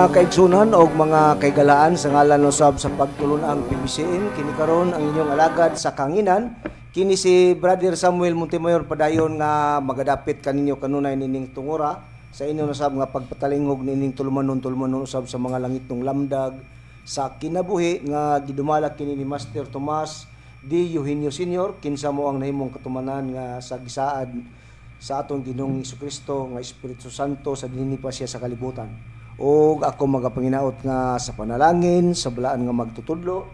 Mga kaigsunan o mga kaigalaan sa ngalan usab sa pagtulon ang PBCM, kini karon ang inyong alagad sa kanginan. Kini si Brother Samuel Montemayor padayon nga magadapit kaninyo kanunay nining tungura sa inyo usab nga pagpatalingog nining tulumanon usab sa mga langitong lamdag sa kinabuhi nga gidumala kini ni Master Tomas D. Eugenio Sr. Kinsa mo ang nahimong katumanan nga sa gisaad sa atong Ginoong Hesukristo nga Espiritu Santo sa dinhi pa siya sa kalibutan. O ako magapanginaot nga sa panalangin, sa balaan nga magtutudlo,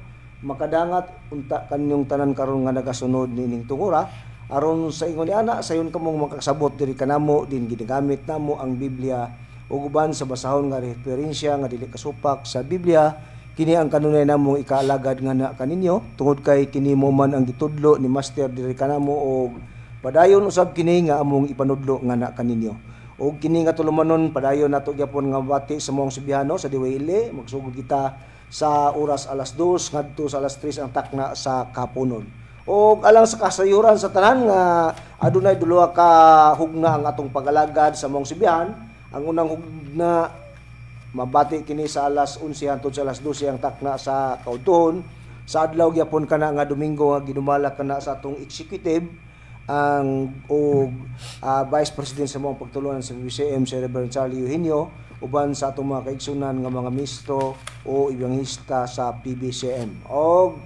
makadangat unta kanyong tanan karon nga nagasunod nining tungura aron sa ingon ni ana sayon kamong makasabot diri kanamo din ginagamit namo ang Biblia ug uban sa basahon nga referensya nga dili kasupak sa Biblia. Kini ang kanunay namong ikaalagad nga na kaninyo tungod kay kini mo man ang gitudlo ni Master diri kanamo og padayon usab kini nga among ipanudlo nga na kaninyo. O kini nga tulumanon padayon nato gyapon nga bati sa mong Subiano sa Diwaili, magsugod kita sa oras alas 2 ngadto sa alas 3 ang takna sa kapunon. O alang sa kasayuran sa tanan nga adunay duha ka hugna ang atong pagalagad sa mong Subian. Ang unang hugna mabati kini sa alas 11 hangtod sa alas 12 ang takna sa kaudton. Sa adlaw gyapon kana nga Domingo nga ginumala kana sa atong executive ang Vice President sa mga pagtulunan sa PBCM si Reverend Charlie Eugenio uban sa atong mga kaigsunan nga mga ministro o ebanghista sa PBCM. O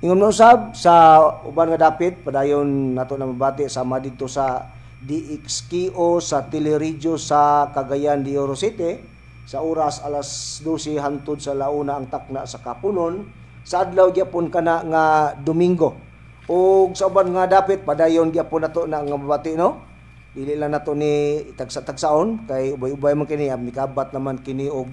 ingon mo usab sa uban nga dapit padayon nato na mabati sa madito sa DXKO sa Teleregio sa Cagayan de Oro City sa oras alas 12 hangtod sa launa ang takna sa kapunon. Sa adlaw gyapon kana nga Domingo o sa uban nga dapit padayon gyapon nato na nga mabati no. Dili lang nato ni tagsa-tagsaon kay ubay-ubay man kini mikabat naman kini og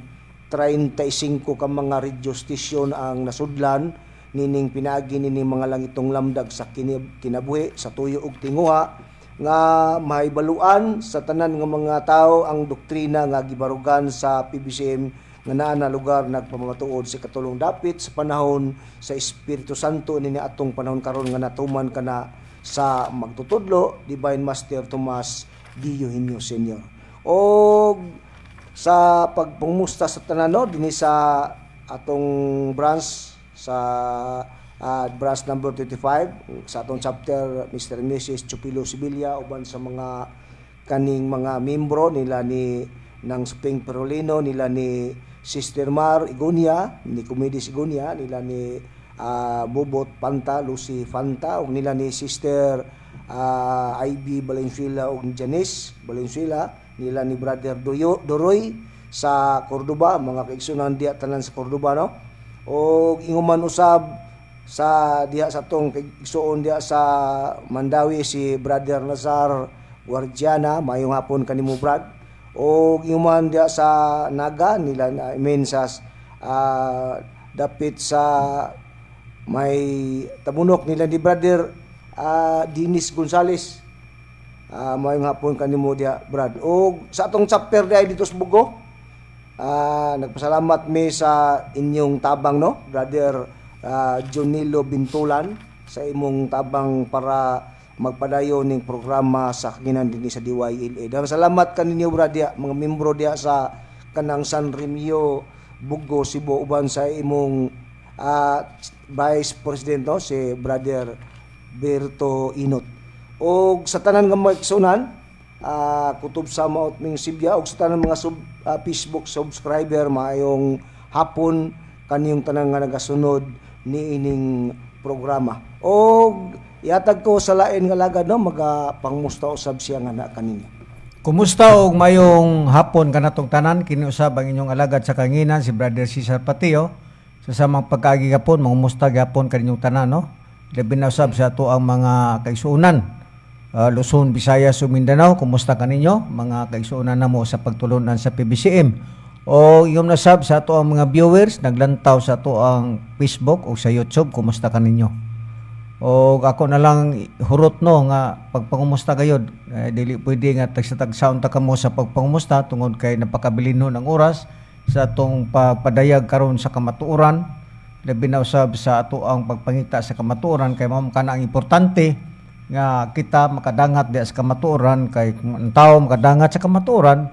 35 ka mga radio station ang nasudlan nining pinaagi nining mga langitong lamdag sa kinabuhi sa tuyo ug tinguha nga mahibaluan sa tanan nga mga tawo ang doktrina nga gibarugan sa PBCM nga naa na lugar nagpamatuod si katulong dapit sa panahon sa Espiritu Santo nini atong panahon karon nga natuman kana sa magtutudlo Divine Master Tomas D. Eugenio Sr. O sa pagpumusta sa tanan no dinhi sa atong branch sa branch number 25 sa atong chapter Mr. and Mrs. Chupilo Sibilia uban sa mga kaning mga membro nila ni ng Spring Perolino nila ni Sister Mar Igonia, ni Comedis Igonia, nila ni Bobot Panta, Lucy Fanta, ug nila ni Sister IB Valenzuela ug Janice Valenzuela, nila ni Brother Doroy sa Cordoba, mga kaigsunan diha tanan sa Cordoba no. Og inguman usab sa diha sa tong kaigsuon diha sa Mandawi si Brother Nazar Guardiana, mayong hapon kanimo Brad. O human dia sa Naga nila sa dapit sa may tabunok nila di Brother Dinis Gonzales mayong hapon kanimo dia Brad. O sa atong chapter dito sa Bugo nagpasalamat mi sa inyong tabang no Brother Jonilo Bintulan sa imong tabang para magpadayon ning programa sa kanginan dinhi sa DYLA. Daghang salamat kaninyo bradia mga membro diha sa kanang San Remio Bugo Cebu uban sa imong Vice President no si Brother Berto Inot. Og sa tanan nga maigsunan kutob sa maot ning Sibya og sa tanan mga Facebook subscriber maayong hapon kaniyong tanan nga nagasunod niining programa. Og ihatag ko sa lain nga lagad no magapangmusta usab siya nga na kanina. Kumusta og mayong hapon kanatong tanan kini usab ang inyong alagad sa kanginan si Brother Cesar Patio sa samang pagkaagi gapon mangumusta gapon kaninyong tanan no. Labi na usab sa ato ang mga kaigsuonan Luzon, Visayas, Mindanao. Kumusta kaninyo mga kaigsuonan namo sa pagtulunan sa PBCM o yung nasab sa ato ang mga viewers naglantaw sa ato ang Facebook o sa YouTube. Kumusta kaninyo? O ako na lang hurot no nga pagpangumusta gayud dili pwede nga tagsa-tagsaon ta kamo sa pagpangumusta tungod kay napakabilin ng oras sa atong pagpadayag karon sa kamatuoran labi na usab sa ato ang pagpangita sa kamatuoran kay mao kana ang importante nga kita makadangat di sa kamatuoran kay ang tawo makadangat sa kamatuoran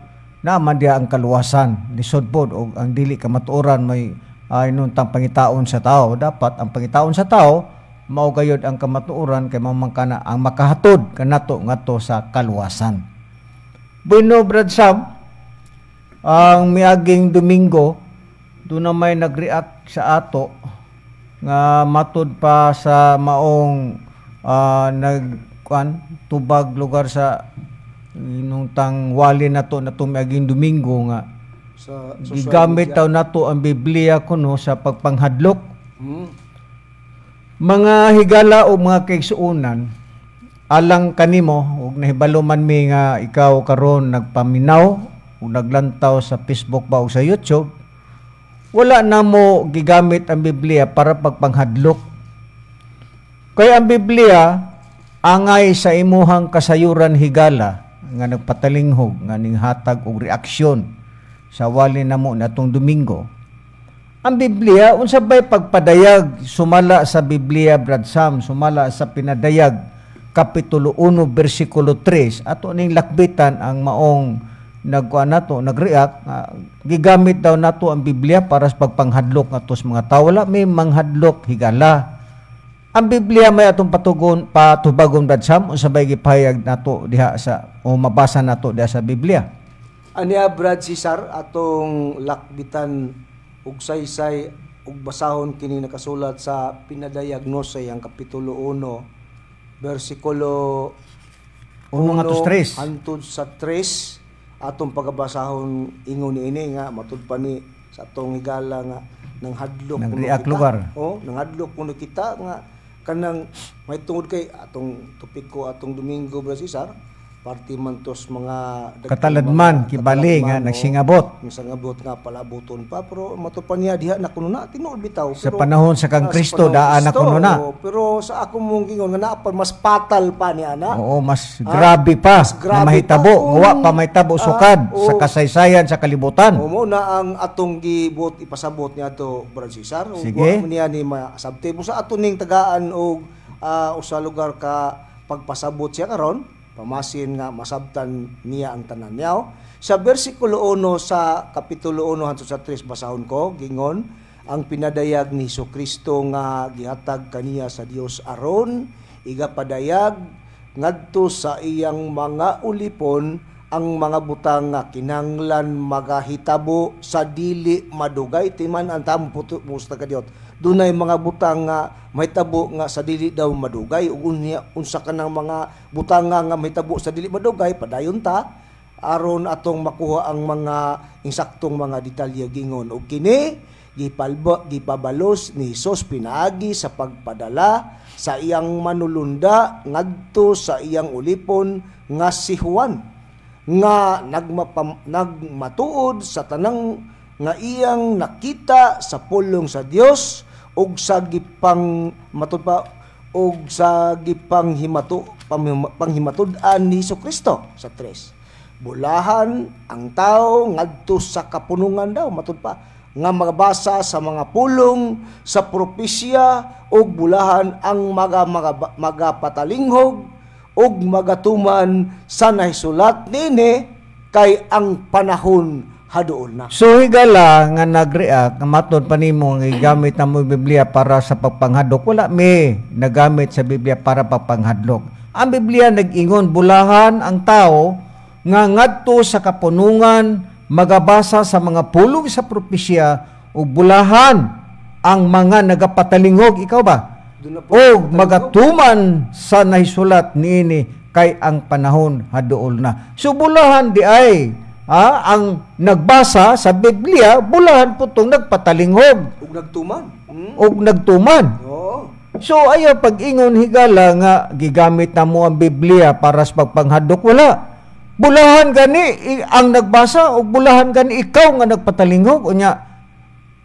naman diha ang kaluwasan lisod pod og ang dili ka matuoran may inuntang pangitaon sa tao. Dapat ang pangitaon sa tao mao gayud ang kamatuoran kay mamangkana ang makahatod kanato ngadto sa kaluwasan. Bueno, Brad Sam, ang miaging Domingo doon na may nag-react sa ato nga matud pa sa maong tubag lugar sa inuntang wali nato na miaging Domingo nga Sa gigamit daw nato ang Biblia kuno sa pagpanghadlok. Mga higala o mga kaigsuonan, alang kanimo ug nahibalo man mi nga ikaw karon nagpaminaw o naglantaw sa Facebook ba o sa YouTube, wala na mo gigamit ang Biblia para pagpanghadlok. Kaya ang Biblia angay sa imuhang kasayuran higala nga nagpatalinghog nga ning hatag og reaksyon sa wali namo natong Domingo. Ang Biblia unsa bay pagpadayag sumala sa Biblia, Brad Sam, sumala sa pinadayag kapitulo 1 bersikulo 3 ato ning lakbitan ang maong nag-react gigamit daw nato ang Biblia para sa pagpanghadlok ngadto sa mga tawo. Wala may manghadlok higala. Ang Biblia may atong patubagon, Brad Sam, unsa bay gipahayag nato diha sa o mabasa nato diha sa Biblia. Ania Brad Cesar atong lakbitan ug saysay ug basahon kini nakasulat sa pinadayag Nosey ang kapitulo 1 bersikulo 1 ngadto 3 hangtod sa 3 atong pagabasahon ingon niini nga matud pa ni sa atong higala nga nang hadlok nang react lugar. nang hadlok kuno kita nga kanang may tungod kay atong topiko atong Domingo, Brad Cesar, parti man tos mga kataladman kibali nga nagsingabot nga palabuton pa pero matupan niya diha na kuno na tinuod bitaw sa panahon sa kang Kristo daan na kuno na. Pero sa ako mong gingon nga naa pa mas patal pa niya na. Oo, mas grabe pa na mahitabo, wa pa mahitabo sukad sa kasaysayan sa kalibutan. Oo na ang atong gibot ipasabot niya to, Brad Cesar. Sige. Niya ni masabte mo sa aton ning tagaan og usa lugar ka pagpasabot siya karon pamasin nga masabtan niya ang tanan niyaw. Sa bersikulo 1 sa kapitulo 1 hangtod sa 3 basahon ko gingon ang pinadayag ni Jesucristo nga gihatag kaniya sa Dios aron igapadayag ngadto sa iyang mga ulipon ang mga butang nga kinanglan magahitabo sa dili madugay. Timan ang tamong puto musta ka Dios. Dunay mga butang nga mahitabo nga sa dili daw madugay ug unsa ka ng mga butang nga mahitabo sa dili madugay padayon ta aron atong makuha ang mga insaktong mga detalye gingon ug kini gipabalos ni Hesus pinaagi sa pagpadala sa iyang manulunda ngadto sa iyang ulipon nga si Juan nga nagmatuod sa tanang nga iyang nakita sa pulong sa Dios ug sa gipang panghimatud-an ni Jesucristo sa 3. Bulahan ang tao ngadto sa kapunungan daw matud pa nga magabasa sa mga pulong sa propesya ug bulahan ang magapatalinghog ug magatuman sa nahisulat nini kay ang panahon haduol na. So higala nga nag-react nga matod pa nimo nga gamit na mo Biblia para sa pagpanghadlok, wala may nagamit sa Biblia para pagpanghadlok. Ang Biblia nag-ingon bulahan ang tao nga ngadto sa kapunungan magabasa sa mga pulong sa propesya ug bulahan ang mga nagapatalingog, ikaw ba? O magatuman sa nahisulat niini kay ang panahon haduol na. So bulahan di ay ang nagbasa sa Biblia, bulahan putong nagpatalinghog ug nagtuman. Og nagtuman. Oo. So ayaw pag-ingon higala nga gigamit na mo ang Biblia para sa pagpanghadlok, wala. Bulahan gani ang nagbasa o bulahan gani ikaw nga nagpatalinghog unya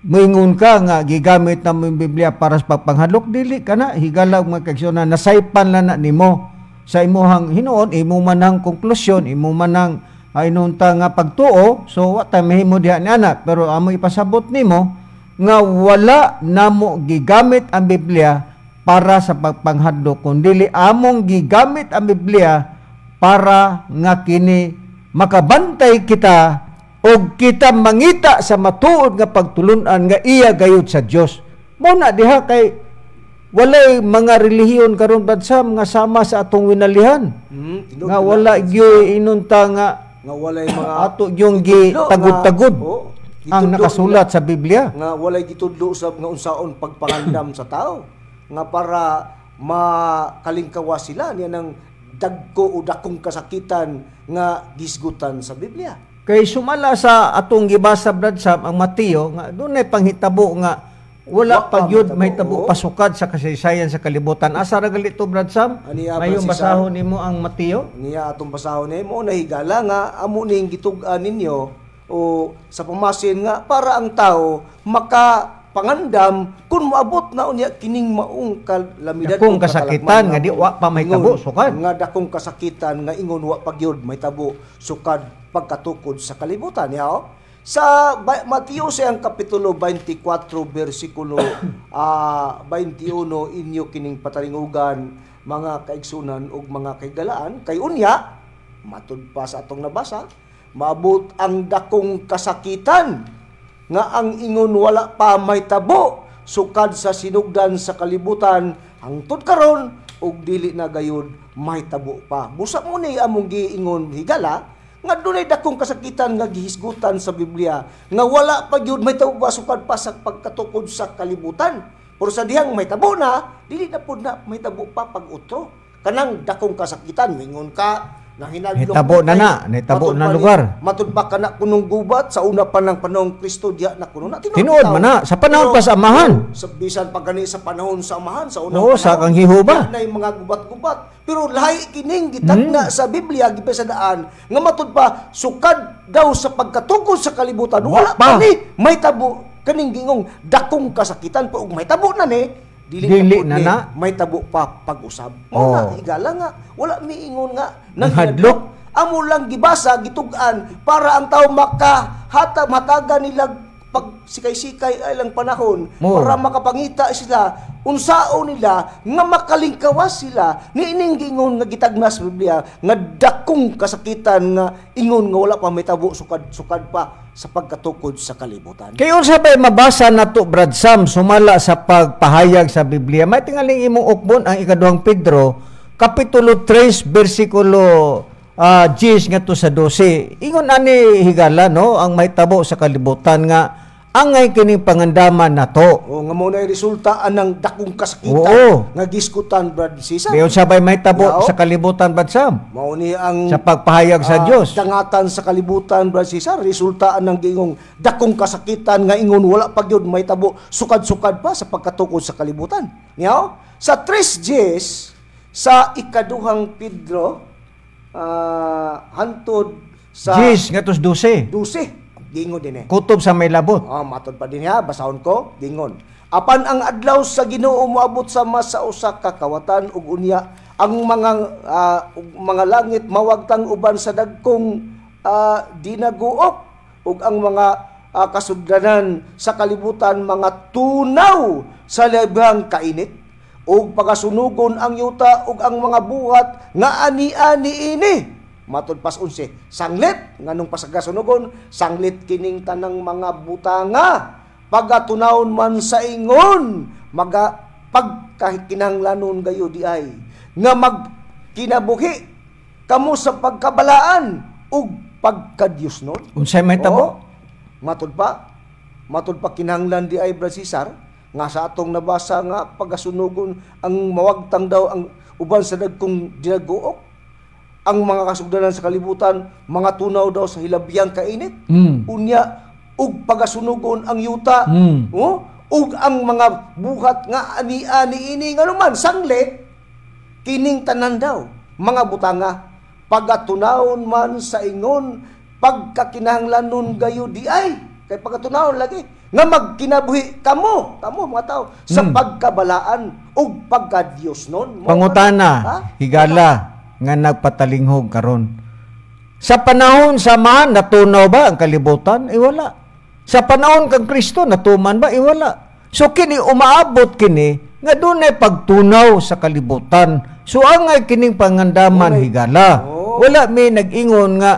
moingon ka nga gigamit na mo ang Biblia para sa pagpanghadlok, dili kana higala mga kaigsuonan nasaypan lang na nimo sa imuhang hinuon, imo man ang konklusyon, imo man ang inunta nga pagtuo. So wa ta mahimo diha ni anak, pero amo ipasabot nimo nga wala namo gigamit ang Biblia para sa pagpanghadlok, kundi among gigamit ang Biblia para nga kini makabantay kita og kita mangita sa matuod nga pagtulunan nga iya gayud sa Dios. Mo na diha kay walay mga relihiyon karon badsam nga sama sa atong winalihan. Nga wala gyud inunta nga walay mga ato yung gitagod-tagod ang nakasulat sa Biblia. Nga walay gitudlo sa nga unsaon pagpangandam sa tao nga para makalingkawas sila niya ng dagko o dakong kasakitan nga gisgutan sa Biblia. Kay sumala sa atong gibasa Brad Sam ang Mateo nga dunay panghitabo nga wala pa gyud may tabo pasukad sa kasaysayan sa kalibutan. Asa ra gali to Brad Sam? Mayong basahon nimo ang Mateo? Niya atong basahon ni mo nahigala nga amo ning gitug-an ninyo o sa pamasin nga para ang tao makapangandam kung moabot na unya kining maong kalamidad dakong kasakitan nga di wa pa may tabo sukad. Nga dakong kasakitan nga ingon wa pa gyud may tabo sukad pagkatukod sa kalibutan niya. Sa Mateo siyang kapitulo 24 bersikulo 21 inyo kining patalingugan mga kaigsunan ug mga kaigalaan kay unya matud pa sa atong nabasa maabot ang dakong kasakitan nga ang ingon wala pa may tabo sukad sa sinugdan sa kalibutan hangtod karon ug dili na gayud may tabo pa. Busa mo ni among giingon higala nga dunay dakong kasakitan nga gihisgutan sa Biblia nga wala pa gyud may tabo sukad pa sa pagkatukod sa kalibutan. Pero sa dihang may tabo na, dili na pud na may tabo pa pag-utro. Kanang dakong kasakitan mingon ka nahinadlok nahitabo na lugar. Matud pa kana kunong gubat sa una pa ng panahong Kristo diha na kuno na tinuod man na sa panahon pa sa amahan. Sa bisan pa gani sa panahon sa amahan sa unang panahon. Sa kang hihuba. Na mga gubat-gubat. Pero lahi kining gitagna sa Biblia gipasadaan nga matud pa sukad daw sa pagkatukod sa kalibutan wala pa ni may tabo kaning gingong dakong kasakitan pa ug may tabo na ni dili na may tabo pa pag-usab. Mo higala nga wala miingon nga naghadlok amo lang gibasa gitug-an para ang tao mataga nila pag sikay-sikay ay lang panahon para makapangita sila unsao nila nga makalingkawas sila niining gingon nga gitagna sa Biblia nga dakong kasakitan nga ingon nga wala pa may tabo sukad pa sa pagkatukod sa kalibutan. Kayo sabay mabasa nato Brad Sam sumala sa pagpahayag sa Biblia may tingaling imong ukbon ang ikaduhang Pedro kapitulo 3 bersikulo 10 nga to sa 12 ingon ani higala no ang may tabo sa kalibutan nga angay kining pangandaman nato. Nga mo na resulta anang dakong kasakitan nga giskutan Brad Cesar. Kayo sabay may tabo sa kalibutan Brad Sam. Mao ni ang sa pagpahayag sa Dios. Dangatan sa kalibutan Brad Cesar resulta anang gingong dakong kasakitan nga ingon wala pa gyud may tabo sukad-sukad pa sa pagkatukod sa kalibutan. Niya sa 3 sa ikaduhang Pedro hantod sa 10 nga tos 12. Gingon din kutob sa may labot. Matod pa din basahon ko, gingon. Apan ang adlaw sa Ginoo moabot sa masa usa ka kawatan ug unya ang mga langit mawagtang uban sa dagkong dinaguok ug ang mga kasugdanan sa kalibutan mga tunaw sa labang kainit ug pagasunugon ang yuta ug ang mga buhat nga ani-ani ini. Matod pas 11, sanglit nganong pasagasunugon, sanglit kining tanang mga butanga, pagatunawon man sa ingon, pagkakinahanglanon gayo di ay, nga magkinabuhi kamo sa pagkabalaan ug pagkadiyos nun. Unsay may tabo? Matod pa kinahanglan di ay Brad Cesar, nga sa atong nabasa nga pagasunugon ang mawagtang daw ang uban sa dagkong dinaguok. Ang mga kasugdanan sa kalibutan, mga tunaw daw sa hilabyang kainit. Unya, ug pagasunugon ang yuta. Ug ang mga buhat nga ani-ani ini nga naman, sanglit, kining tanan daw, mga butanga, pagatunawon man sa ingon, pagkakinahanglanon gayo di ay, kay pagatunawon lagi, nga magkinabuhi kamo mga tao, sa pagkabalaan ug pagkadiyos nun. Pangutana, higala, nga nagpatalinghog karon. Sa panahon sa man natunaw ba ang kalibutan? Wala. Sa panahon kang Kristo natuman ba? Wala. So kini umaabot kini nga dunay pagtunaw sa kalibutan. So angay kining pangandaman higala. Wala may nag-ingon nga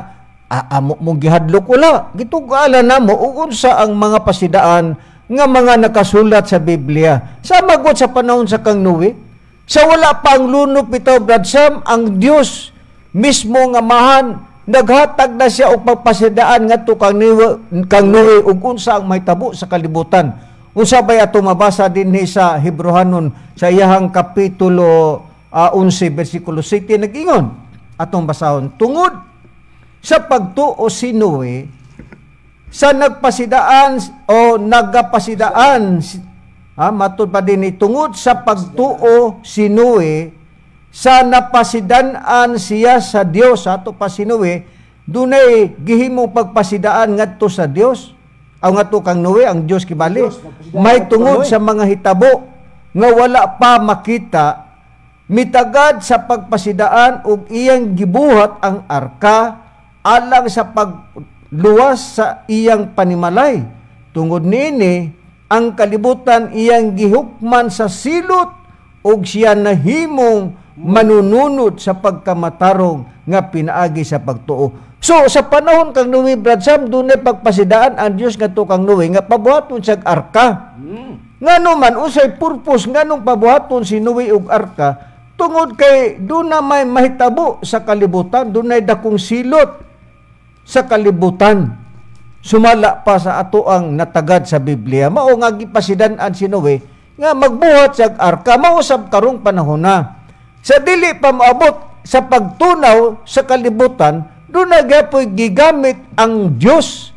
amo mong gihadlok wala. Gitugala na mo ug unsa ang mga pasidaan nga mga nakasulat sa Biblia. Sa magot sa panahon sa kang Noe, sa wala pa ang lunop bitaw Brad Sam, ang Dios mismo nga mahan naghatag na siya og pagpasidaan ngadto kang Noe ug unsa ang mahitabo sa kalibutan. Unsa bay ato mabasa dinhi sa Hebrehanon sa iyahang kapitulo 11 bersikulo 7 nag-ingon atong basahon, tungod sa pagtuo si Noe sa nagpasidaan o nagapasidaan matud pa din tungod sa pagtuo si Noe sa napasidan-an siya sa Dios ato pa si Noe dunay gihimong pagpasidaan ngadto sa Dios aw ngadto kang Noe ang Dios kibali may tungod sa mga hitabo nga wala pa makita mitagad sa pagpasidaan ug iyang gibuhat ang arka alang sa pagluwas sa iyang panimalay. Tungod nini, ang kalibutan iyang gihukman sa silot ug siya nahimong manununod sa pagkamatarong nga pinaagi sa pagtuo. So, sa panahon kang Noe, Brad Sam, dunay pagpasidaan ang Dios ngadto kang Noe nga pabuhaton siya arka. Ngano man, usay purpose nganong pabuhaton si Noe ug arka, tungod kay doon na may mahitabo sa kalibutan, doon na dakong silot sa kalibutan. Sumala pa sa ato ang natagad sa Biblia. Mao nga gipasidan-an si Noe nga magbuhat sa arka, mausab karong panahon na. Sa dili pa maabot sa pagtunaw sa kalibutan, doon na gapoy gigamit ang Dios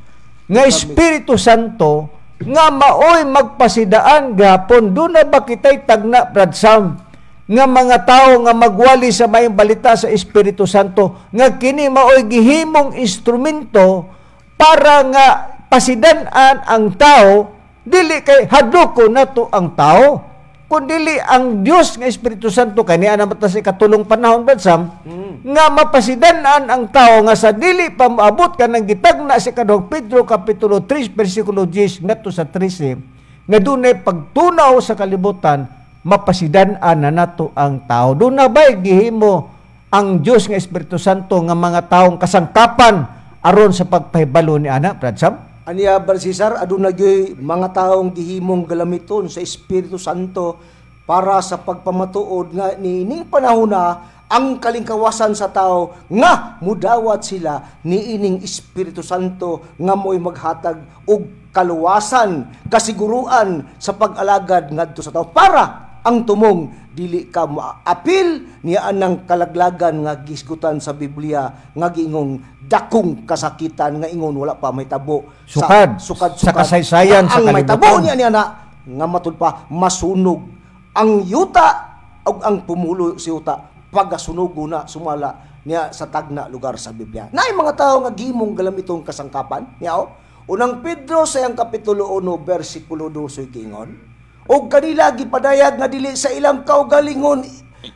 nga Espiritu Santo nga maoy magpasidaan gapon. Doon na ba kita'y tagna, Brad Sam, nga mga tao nga magwali sa mayong balita sa Espiritu Santo nga kini maoy gihimong instrumento para nga pasidan-an ang tao dili kay hadloko nato ang tao kundili ang Dios nga Espiritu Santo kani ana mata sa katulong panahon Brad Sam nga mapasidan-an ang tao nga sa dili pa moabot kanang gitagna si kadong Pedro kapitulo 3 bersikulo 10 ngadto sa 13 nga dunay pagtunaw sa kalibutan mapasidan-an na nato ang tao. Doon na ba'y gihimo ang Diyos nga Espiritu Santo nga mga taong kasangkapan aron sa pagpahibalo ni ana, Brad Sam? Aniya, Brad Cesar, aduna gyoy mga taong gihimong galamiton sa Espiritu Santo para sa pagpamatuod nga niining panahon na ang kalingkawasan sa tao nga mudawat sila niining Espiritu Santo nga mo'y maghatag og kaluwasan, kasiguruan sa pag-alagad ngadto sa tao para ang tumong dili ka maapil niya anang kalaglagan nga gisgutan sa Biblia nga giingong dakong kasakitan nga ingon wala pa may tabo sukad sa kasaysayan sa ang may kalibutan. tabo niya na nga matud pa masunog ang yuta ug ang pumulo si yuta pagasunog na sumala niya sa tagna lugar sa Biblia. Naay mga tao nga gihimong galamitong kasangkapan niya unang Pedro sa iyang kapitulo 1 bersikulo 12 giingon o kanila gipadayag nga dili sa ilang kaugalingon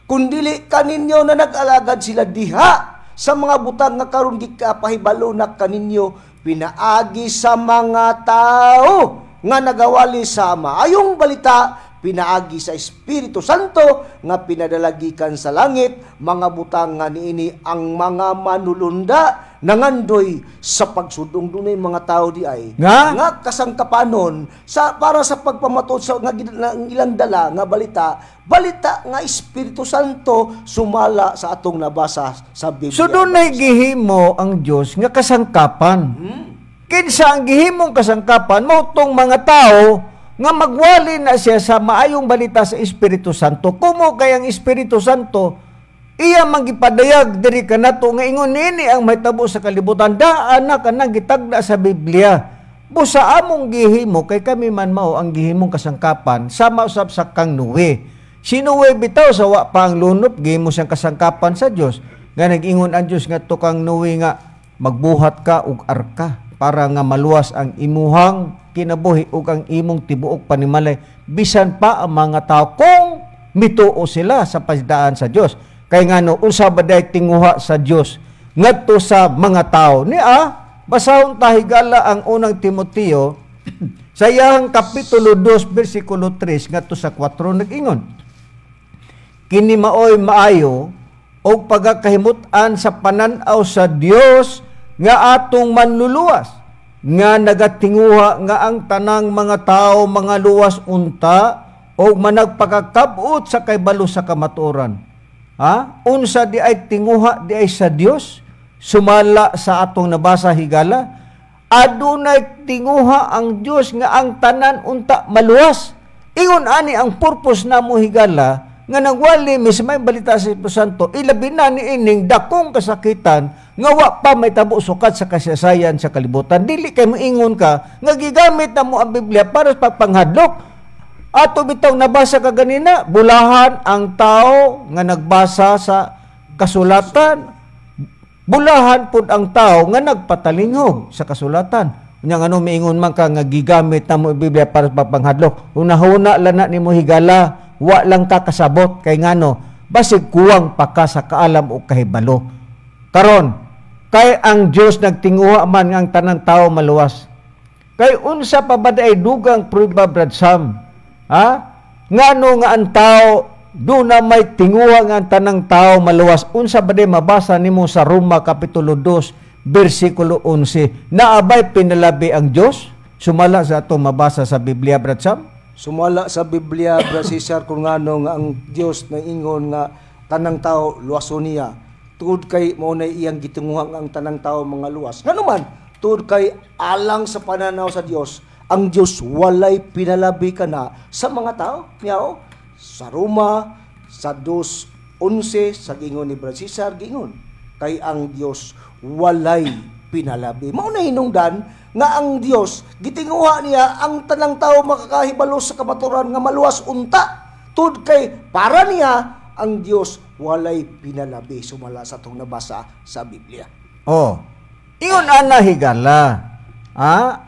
kundili kaninyo na nag-alagad sila diha sa mga butang nga karon gikapahibalo na kaninyo pinaagi sa mga tao nga nagawali sa maayong balita pinaagi sa Espiritu Santo nga pinadalagikan sa langit mga butang nga niini ang mga manulunda nangandoy sa pagsudong dunay mga tao di ay nga kasangkapanon sa para sa pagpamatod sa nga ilang dala nga balita nga Espiritu Santo sumala sa atong nabasa sa Biblia. So dunay gihimo ang Dios nga kasangkapan. Kinsa ang gihimong kasangkapan mao tong mga tao nga magwali na siya sa maayong balita sa Espiritu Santo. Kumo kay ang Espiritu Santo iya magipadayag diri kanato nga ingon nini ang mahitabo sa kalibutan daan na kanang gitagda sa Biblia. Busa among gihimo kay kami man mao ang gihimong kasangkapan sama usab sa kang Noe. Si Noe bitaw sa wa pa ang lunop gihimo siyang kasangkapan sa Dios. Nga nag-ingon ang Dios nga to kang Noe nga magbuhat ka og arka para nga maluwas ang imuhang kinabuhi ug ang imong tibuok panimalay bisan pa ang mga tao kung mituo sila sa pasidaan sa Dios. Kay ngano unsa ba day tinguha sa Dios ngadto sa mga tao niya basahon ta higala ang unang Timoteo sa iyang kapitulo 2 bersikulo 3 ngadto sa 4 nag-ingon kini maoy maayo og pagakahimutan sa pananaw sa Dios nga atong manluluwas, nga nagatinguha nga ang tanang mga tao mga luwas unta o managpakakabot sa kaybalo sa kamatuoran. Unsa di ay tinguha di ay sa Dios, sumala sa atong nabasa higala, adunay tinguha ang Dios nga ang tanan unta maluwas. Ingon ani ang purpose namo higala nga nagwali mismay balita sa Espiritu Santo, ilabi na ni ining dakong kasakitan nga wa pa may tabo sukat sa kasaysayan sa kalibutan. Dili kay moingon ka nga gigamit na mo ang Biblia para sa pagpanghadlok. Ato bitaw nabasa ka ganina, bulahan ang tao nga nagbasa sa kasulatan. Bulahan pud ang tao nga nagpatalingog sa kasulatan. Unya ano miingon man ka nga gigamit na mo ang Biblia para sa pagpanghadlok. Una-una lang na nimo higala, wa lang ka kasabot kay ngano basig kuwang pa ka sa kaalam o kahibalo. Karon kay ang Dios nagtinguha man nga ang tanang tao maluwas. Kay unsa pa ba ay dugang prueba Brad Sam? Ngano nga ang tao do na may tinguha nga ang tanang tao maluwas? Unsa ba mabasa nimo sa Roma kapitulo 2 bersikulo 11? Naabay pinalabi ang Dios? Sumala sa ato mabasa sa Biblia Brad Sam? Sumala sa Biblia, Brasisar, kung ngano nga ang Dios na ingon nga tanang tao luwason niya. Tungod kay mao na iyang gitinguhang ang tanang tao mga luwas. Ngano man, tungod kay alang sa pananaw sa Dios, ang Dios walay pinalabi kana sa mga tao. Niyaw, sa Roma, sa 2:11, sa gingon ni Brasisar, gingon kay ang Dios walay pinalabi. Mao na hinungdan nga ang Dios gitinguha niya ang tanang tao makakahibalo sa kamaturan nga maluwas unta. Tud kay para niya ang Dios walay pinalabi, sumala sa itong nabasa sa Biblia. Iyon ana higala,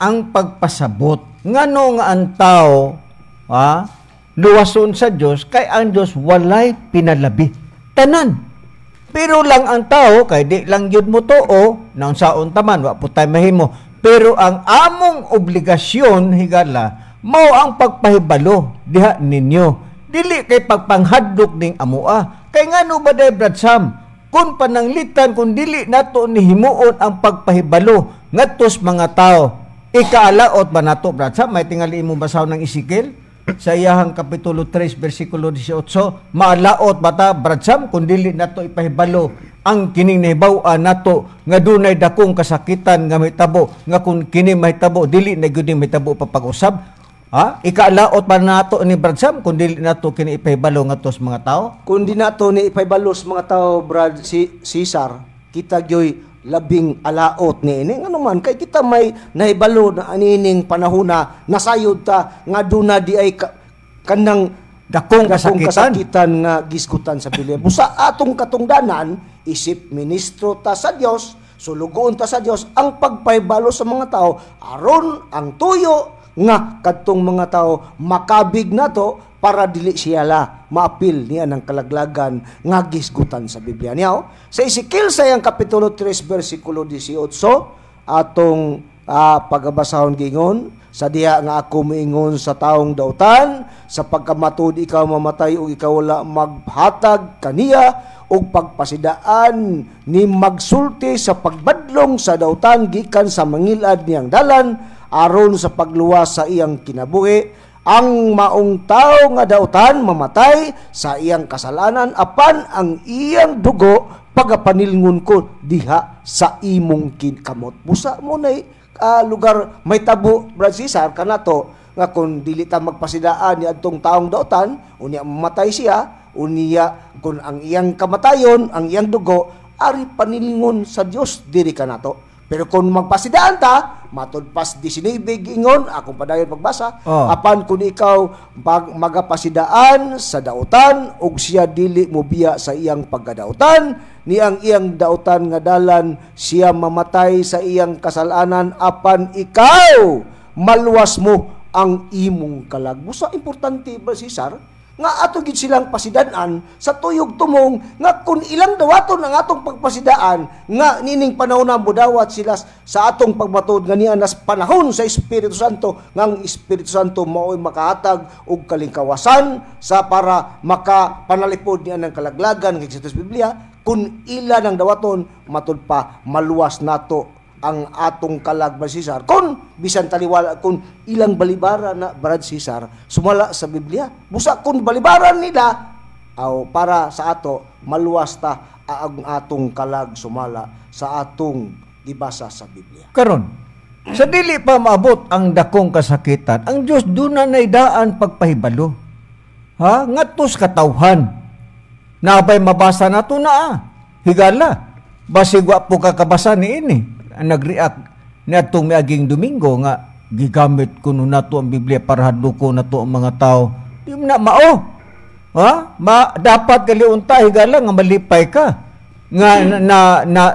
ang pagpasabot ngano nga ang tao luwason sa Dios kay ang Dios walay pinalabi tanan. Pero lang ang tao kay di lang yun mo too naon saon taman wa putay mahimo. Pero ang among obligasyon higala mao ang pagpahibalo diha ninyo. Dili kay pagpanghadlok ning amoa. Kay ngano ba day Brad Sam? Kung pananglitan kung dili nato ni himuon ang pagpahibalo ngadtos mga tao. Ikaalaot ba nato Brad Sam? May tingali mo basahon ng Ezekiel sa iyahang kapitulo 3 bersikulo 18. Maalaot ba ta Brad Sam kung dili nato ipahibalo ang kining nahibaw-an nato nga dunay dakong kasakitan nga mahitabo nga kung kini mahitabo dili na gyud mahitabo pa pag-usab. Ikaalaot pa nato ni Brad Sam kung dili nato kini ipahibalo ngadtos mga tao. Kung di nato ni ipahibalo sa mga tao Brad Cesar, kita gyoy labing alaot ni ini. Ano man kay kita may nahibalo na anining panahona nasayod ta nga duna di ay kanang dakong kasakitan nga giskutan sa Biblia. Busa atong katungdanan isip ministro ta sa Dios, sulugoon ta sa Dios ang pagpahibalo sa mga tao aron ang tuyo nga kadtong mga tao makabig nato para dili siyala maapil niya ng kalaglagan nga gisgutan sa Biblia niya. Sa Ezekiel sayang kapitulo 3 bersikulo 18 atong pagabasahon gingon sa diha nga ako moingon sa taong dautan sa pagkamatod ikaw mamatay o ikaw wala maghatag kaniya og pagpasidaan ni magsulti sa pagbadlong sa dautan gikan sa mangilad niyang dalan aron sa pagluwas sa iyang kinabuhi. Ang maong tao nga dautan mamatay sa iyang kasalanan apan ang iyang dugo pagapanilngon ko diha sa imong kinkamot. Busa mo na lugar may tabo Brad Cesar kanato nga kung dili ta magpasidaan ni adtong taong dautan unya mamatay siya unya kung ang iyang kamatayon ang iyang dugo ari panilngon sa Dios diri kanato. Pero kung magpasidaan ta, matod pas 19 ingon, akong padayon pagbasa, apan kung ikaw magapasidaan sa dautan, ug siya dili mo biya sa iyang pagkadautan, ni ang iyang dautan nga dalan, siya mamatay sa iyang kasalanan, apan ikaw maluwas mo ang imong kalagbusa. Importante ba Cesar? Nga ato gid silang pasidan-an sa tuyog tumong nga kung ilang dawaton ang atong pagpasidaan nga nining panahon na budawat sila sa atong pagmatod nga niya nas panahon sa Espiritu Santo nga ang Espiritu Santo mao'y makahatag og kalingkawasan sa para makapanalipod niya ng kalaglagan nga sa Biblia. Kung ilan ang dawaton matud pa maluwas nato ang atong kalag, Brad Cesar, kung bisan taliwala, kung ilang balibara na, Brad Cesar, sumala sa Biblia. Busa kung balibaran nila, para sa ato, maluwas ta ang atong kalag sumala sa atong gibasa sa Biblia. Karon, sa dili pa maabot ang dakong kasakitan, ang Dios doon na naidaan pagpahibalo. Ha? Ngatos katawhan. Nabay mabasa na to na higala. Basigwa po kakabasa ni ini. Nag-react na itong miaging Domingo nga gigamit ko na to ang Biblia para hadluko na to ang mga tao. Di na mao. Ha? Dapat kaliunta higala nga malipay ka. Nga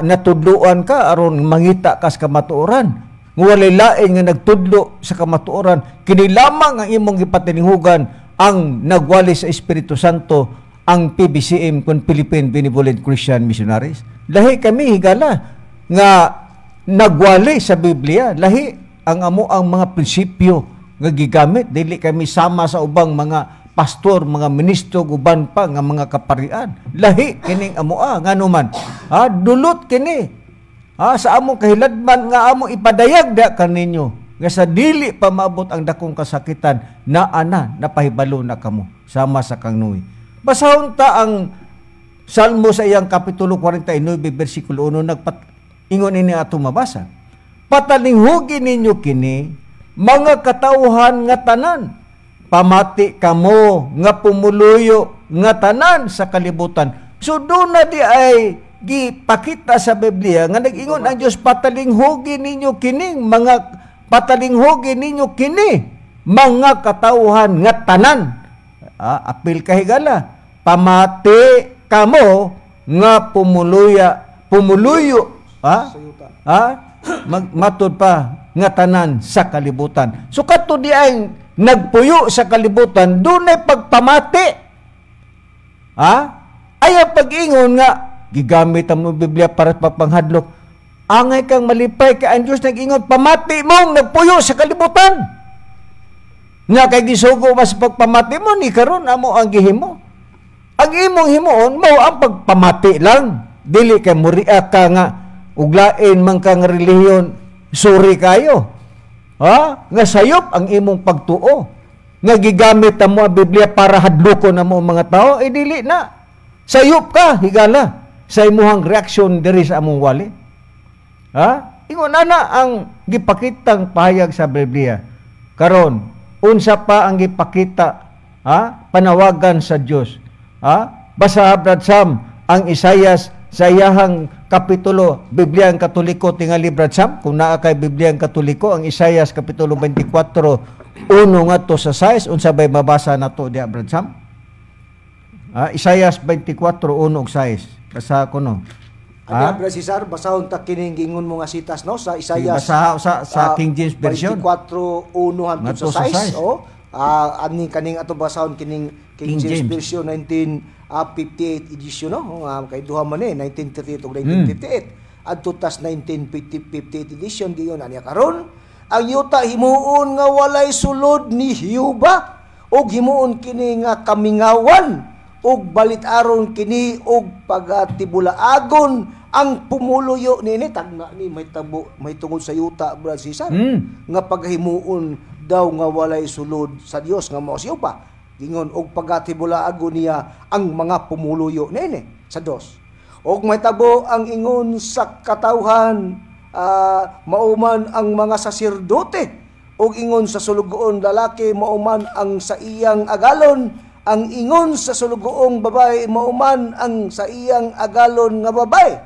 natudluan ka aron mangita ka sa kamatuoran. Nga walay lain nga nagtudlo sa kamatuoran. Kini lamang ang imong gipatininghugan ang nagwali sa Espiritu Santo, ang PBCM kung Philippine Benevolent Christian Missionaries. Lahi kami higala nga nagwali sa Biblia, lahi ang amo ang mga prinsipyo nga gigamit, dili kami sama sa ubang mga pastor, mga ministro, uban pa nga mga kaparian. Lahi kining amo nga naman. Dulot kini. Sa among kahiladman nga amo ipadayag da kaninyo nga sa dili pa maabot ang dakong kasakitan na napahibalo na kamo sama sa kangnoy. Basahon ta ang Salmo sa iyang kapitulo 49 bersikulo 1 ingon ini ato mabasa. Patalinghugi ninyo kini mga katauhan nga tanan, pamati kamo nga pumuluyo nga tanan sa kalibutan. So doon na di ay gipakita sa Biblia nga nag-ingon ang Dios, patalinghugi ninyo kining mga patalinghugi ninyo kini mga katauhan nga tanan. Apil kahigala, pamati kamo nga pumuluyo matod pa nga tanan sa kalibutan. So kato di ay nagpuyo sa kalibutan, doon ay pagpamati. Ay ang pag-ingon nga gigamit ang Biblia para papanghadlok. Angay kang malipay kay ang Diyos nag-ingon, pamati mong nagpuyo sa kalibutan. Nga kay gisugo mas pagpamati mo, ni karon amo ang gihimo. Ang imong himuon mo ang pagpamati lang. Dili kay muriak ka nga uglain man kang relihiyon, suri kayo. Nga sayop ang imong pagtuo. Nga gigamit mo ang Biblia para hadloko na mo mga tao, dili na. Sayop ka, higala. Sa imuhang reaksyon diri sa among wali. Ingon ana ang gipakitang pahayag sa Biblia. Karon, unsa pa ang gipakita, panawagan sa Dios. Basa Brad Sam ang Isayas sa iyahang kapitulo, Biblia ang Katoliko tingali Brad Sam, kung naa kay Biblia ang Katoliko, ang Isayas kapitulo 24 uno nga to sa 6, unsa bay mabasa nato diha Brad Sam? Isayas 24 uno ug 6. Basa ko no. Brad Cesar, basahon ta kining gingon mo nga sitas no sa Isayas. Basa sa King James version 24 uno hangtod sa 6. Ani kaning ato basahon kining King James version 1958 edition no, kay duha man 1938 ug 1958 adto tas 1958 edition giyon aniya karon ang yuta himuon nga walay sulod ni Jehova ug himuon kini nga kamingawan ug balit-aron kini ug pagatibulaagon ang pumuluyo nini tagna ni may tabo may tungod sa yuta Brad Cesar nga paghimuon daw nga walay sulod sa Dios nga mao siya pa gingon og pagatibulaagon niya ang mga pumuluyo nini sa Dios og may tabo ang ingon sa katawhan mauman ang mga saserdote og ingon sa sulugoon lalaki mauman ang sa iyang agalon ang ingon sa sulugoong babae mauman ang sa iyang agalon nga babae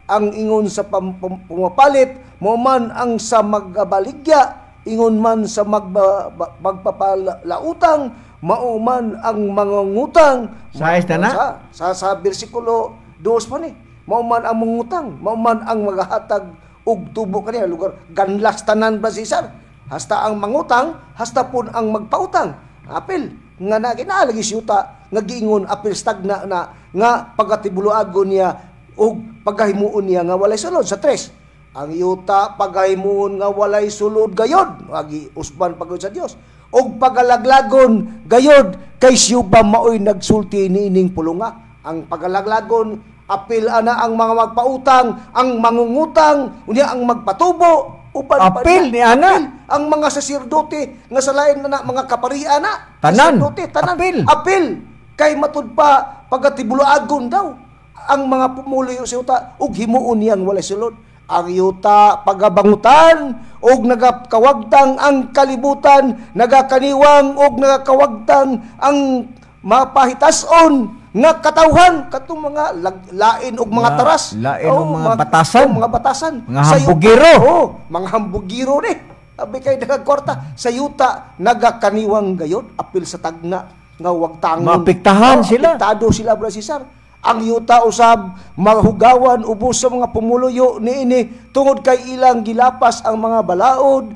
ang ingon sa pumapalit mauman ang sa magabaligya ingon man sa magpapalautang mauman ang mangungutang sa bersikulo 2 pa ni mauman ang mangungutang mauman ang maghatag og tubo kaniya lugar ganlas tanan ba Cesar hasta ang mangutang hasta pun ang magpautang apil nga na kinalagi siyuta nga giingon apil stagna na nga pagatibuluagon niya og pagahimuon niya nga walay sulod sa 3 ang yuta pagahimuon nga walay sulod gayod agi usban pagod sa Dios og pagalaglagon gayod kay siya ba maoy nagsulti niining pulunga ang pagalaglagon Apil ana ang mga magpautang, ang mangungutang, unya ang magpatubo. Upan Apil ni ana. Ang mga saserdote nga sa lain na mga kaparian na. Tanan. Saserdote, tanan. Apil. Apil. Kay matud pa pagatibulaagon daw ang mga pumuloy sa yuta ug himuon niyang walay sulod. Ang yuta pagabangutan og nagakawagtang ang kalibutan, nagakaniwang og nagakawagtang ang mapahitason nga katawhan katong mga lain og mga taras, lain og mga batasan, mga batasan, mga hambugiro. Mga hambugiro ni. Abi kay nagakwarta sa yuta nagakaniwang gayod apil sa tagna nga wag tangon. Maapektahan sila. Apektado sila, Brother Cesar. Ang yuta usab mahugawan ubos sa mga pumuluyo niini tungod kay ilang gilapas ang mga balaod,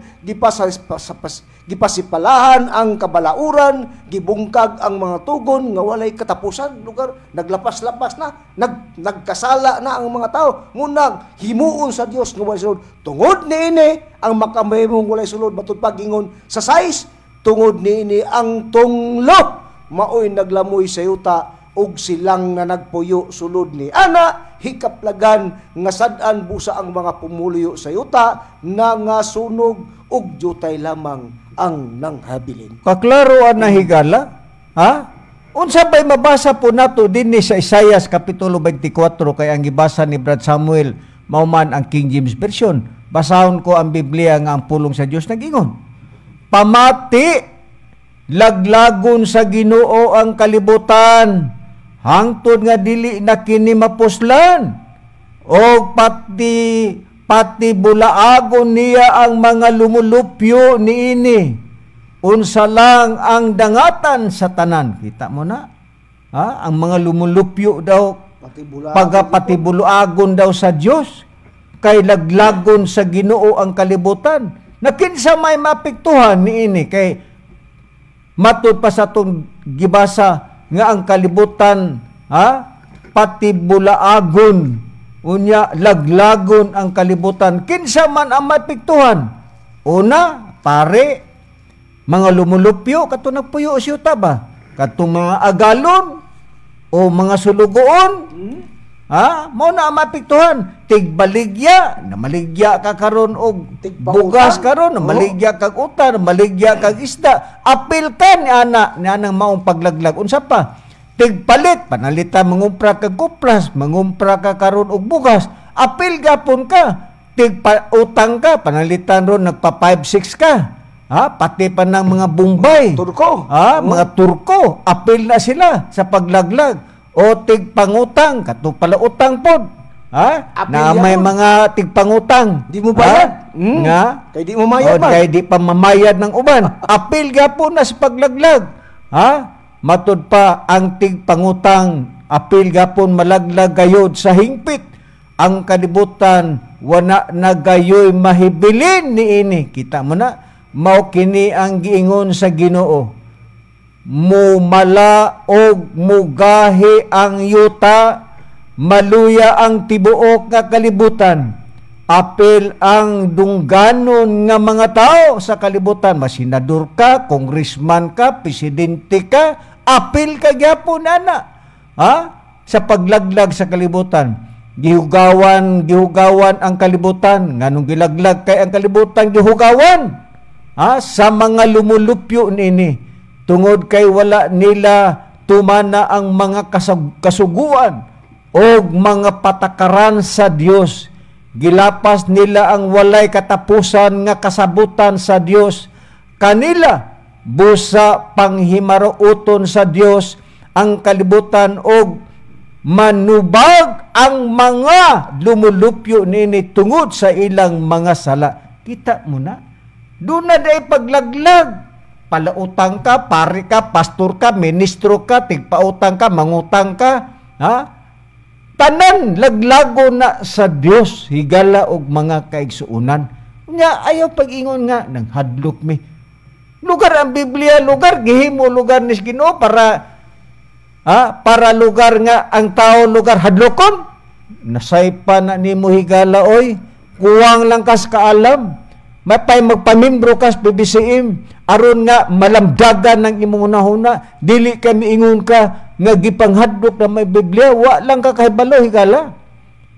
gipasipalahan ang kabalauran, gibungkag ang mga tugon nga walay katapusan lugar, naglapas-lapas na, nagkasala na ang mga tao, ngunang himuon sa Dios nga walay sulod. Tungod niini ang makamahimong walay sulod matud pagingon sa sais, tungod niini ang tunglo maoy naglamoy sa yuta ug silang na nagpuyo sulod ni ana hikaplagan nga sad-an busa ang mga pumuluyo sa yuta na nga sunog ug jutay lamang ang nanghabilin. Kaklaroan na higala, ha? Unsa bay mabasa po nato dinhi sa Isaias kapitulo 24 kay ang gibasa ni Brad Samuel mao man ang King James version. Basahon ko ang Biblia nga ang pulong sa Dios nag-ingon. Pamati laglagon sa Ginoo ang kalibutan hangtod nga dili na kini mapuslan o pati bulaagon niya ang mga lumulupyo niini unsa lang ang dangatan sa tanan. Kita mo na, ha? Ang mga lumulupyo daw pati bulaagon daw sa Dios kay laglagon sa Ginoo ang kalibutan na kinsa may mapektuhan niini kay matud pa sa tong gibasa nga ang kalibutan, ha? Pati bulaagon, unya laglagon ang kalibutan. Kinsa man ang mapiktuhan? Una, pare, mga lumulupyo, kato nagpuyo siyuta ba? Kato mga agalon, o mga sulugoon, ha? Mao na ang mapiktuhan. Tigbaligya, na maligya ka karon og bugas karon, na maligya kag utan, na maligya kag isda. Apil ka ni anang maong paglaglag. Unsa pa? Tigpalit, panalitan mangumpra kag kupras, mangumpra ka karon og bugas. Apil gapon ka. Tigpa-utang ka, panalitan ron nagpa 5-6 ka. Ha? Pati pa ng mga Bombay. Turko. Ha? Mga Turko. Apil na sila sa paglaglag. O tigpangutang, kato pala utang pod. Ha? Na may mga tigpangutang. Di mo bayad. Nga? Kay di mo mayad ba? Kay di pa mamayad ng uban. Apil gapon na sa paglaglag. Ha? Matud pa ang tigpangutang. Apil gapon malaglag gayod sa hingpit. Ang kalibutan wana nagayoy mahibilin niini. Kita mo na, mao kini ang giingon sa Ginoo. Mumala og mugahi ang yuta, maluya ang tibuok nga kalibutan. Apil ang dungganon nga mga tao sa kalibutan. Masenador ka, congressman ka, presidente ka, apil ka gyapon ana. Ha? Sa paglaglag sa kalibutan. Gihugawan ang kalibutan. Nganong gilaglag kay ang kalibutan gihugawan? Ha? Sa mga lumulupyo nini. Tungod kay wala nila tumana ang mga kasuguan o mga patakaran sa Dios. Gilapas nila ang walay katapusan nga kasabutan sa Dios. Kanila busa panghimaruoton sa Dios ang kalibutan og manubag ang mga lumulupyo nini tungod sa ilang mga sala. Kita mo na, doon na day paglaglag. Palautang ka, pari ka, pastor ka, ministro ka, tigpautang ka, mangutang ka, ha? Tanan, laglago na sa Dios, higala og mga kaigsuunan. Nga, ayaw pag-ingon nga, nang hadlok mi. Lugar ang Biblia, lugar, gihimo lugar ni Ginoo para lugar nga, ang tao lugar hadlokon. Nasaypa na ni mo higala, oy, kuwang lang kas kaalam. Mapay magpamimbro kas PBCM aron nga malamdagan ng imong unahuna, dili ka miingon ka nga gipanghadlok na may Biblia, wa lang ka kahibalo higala.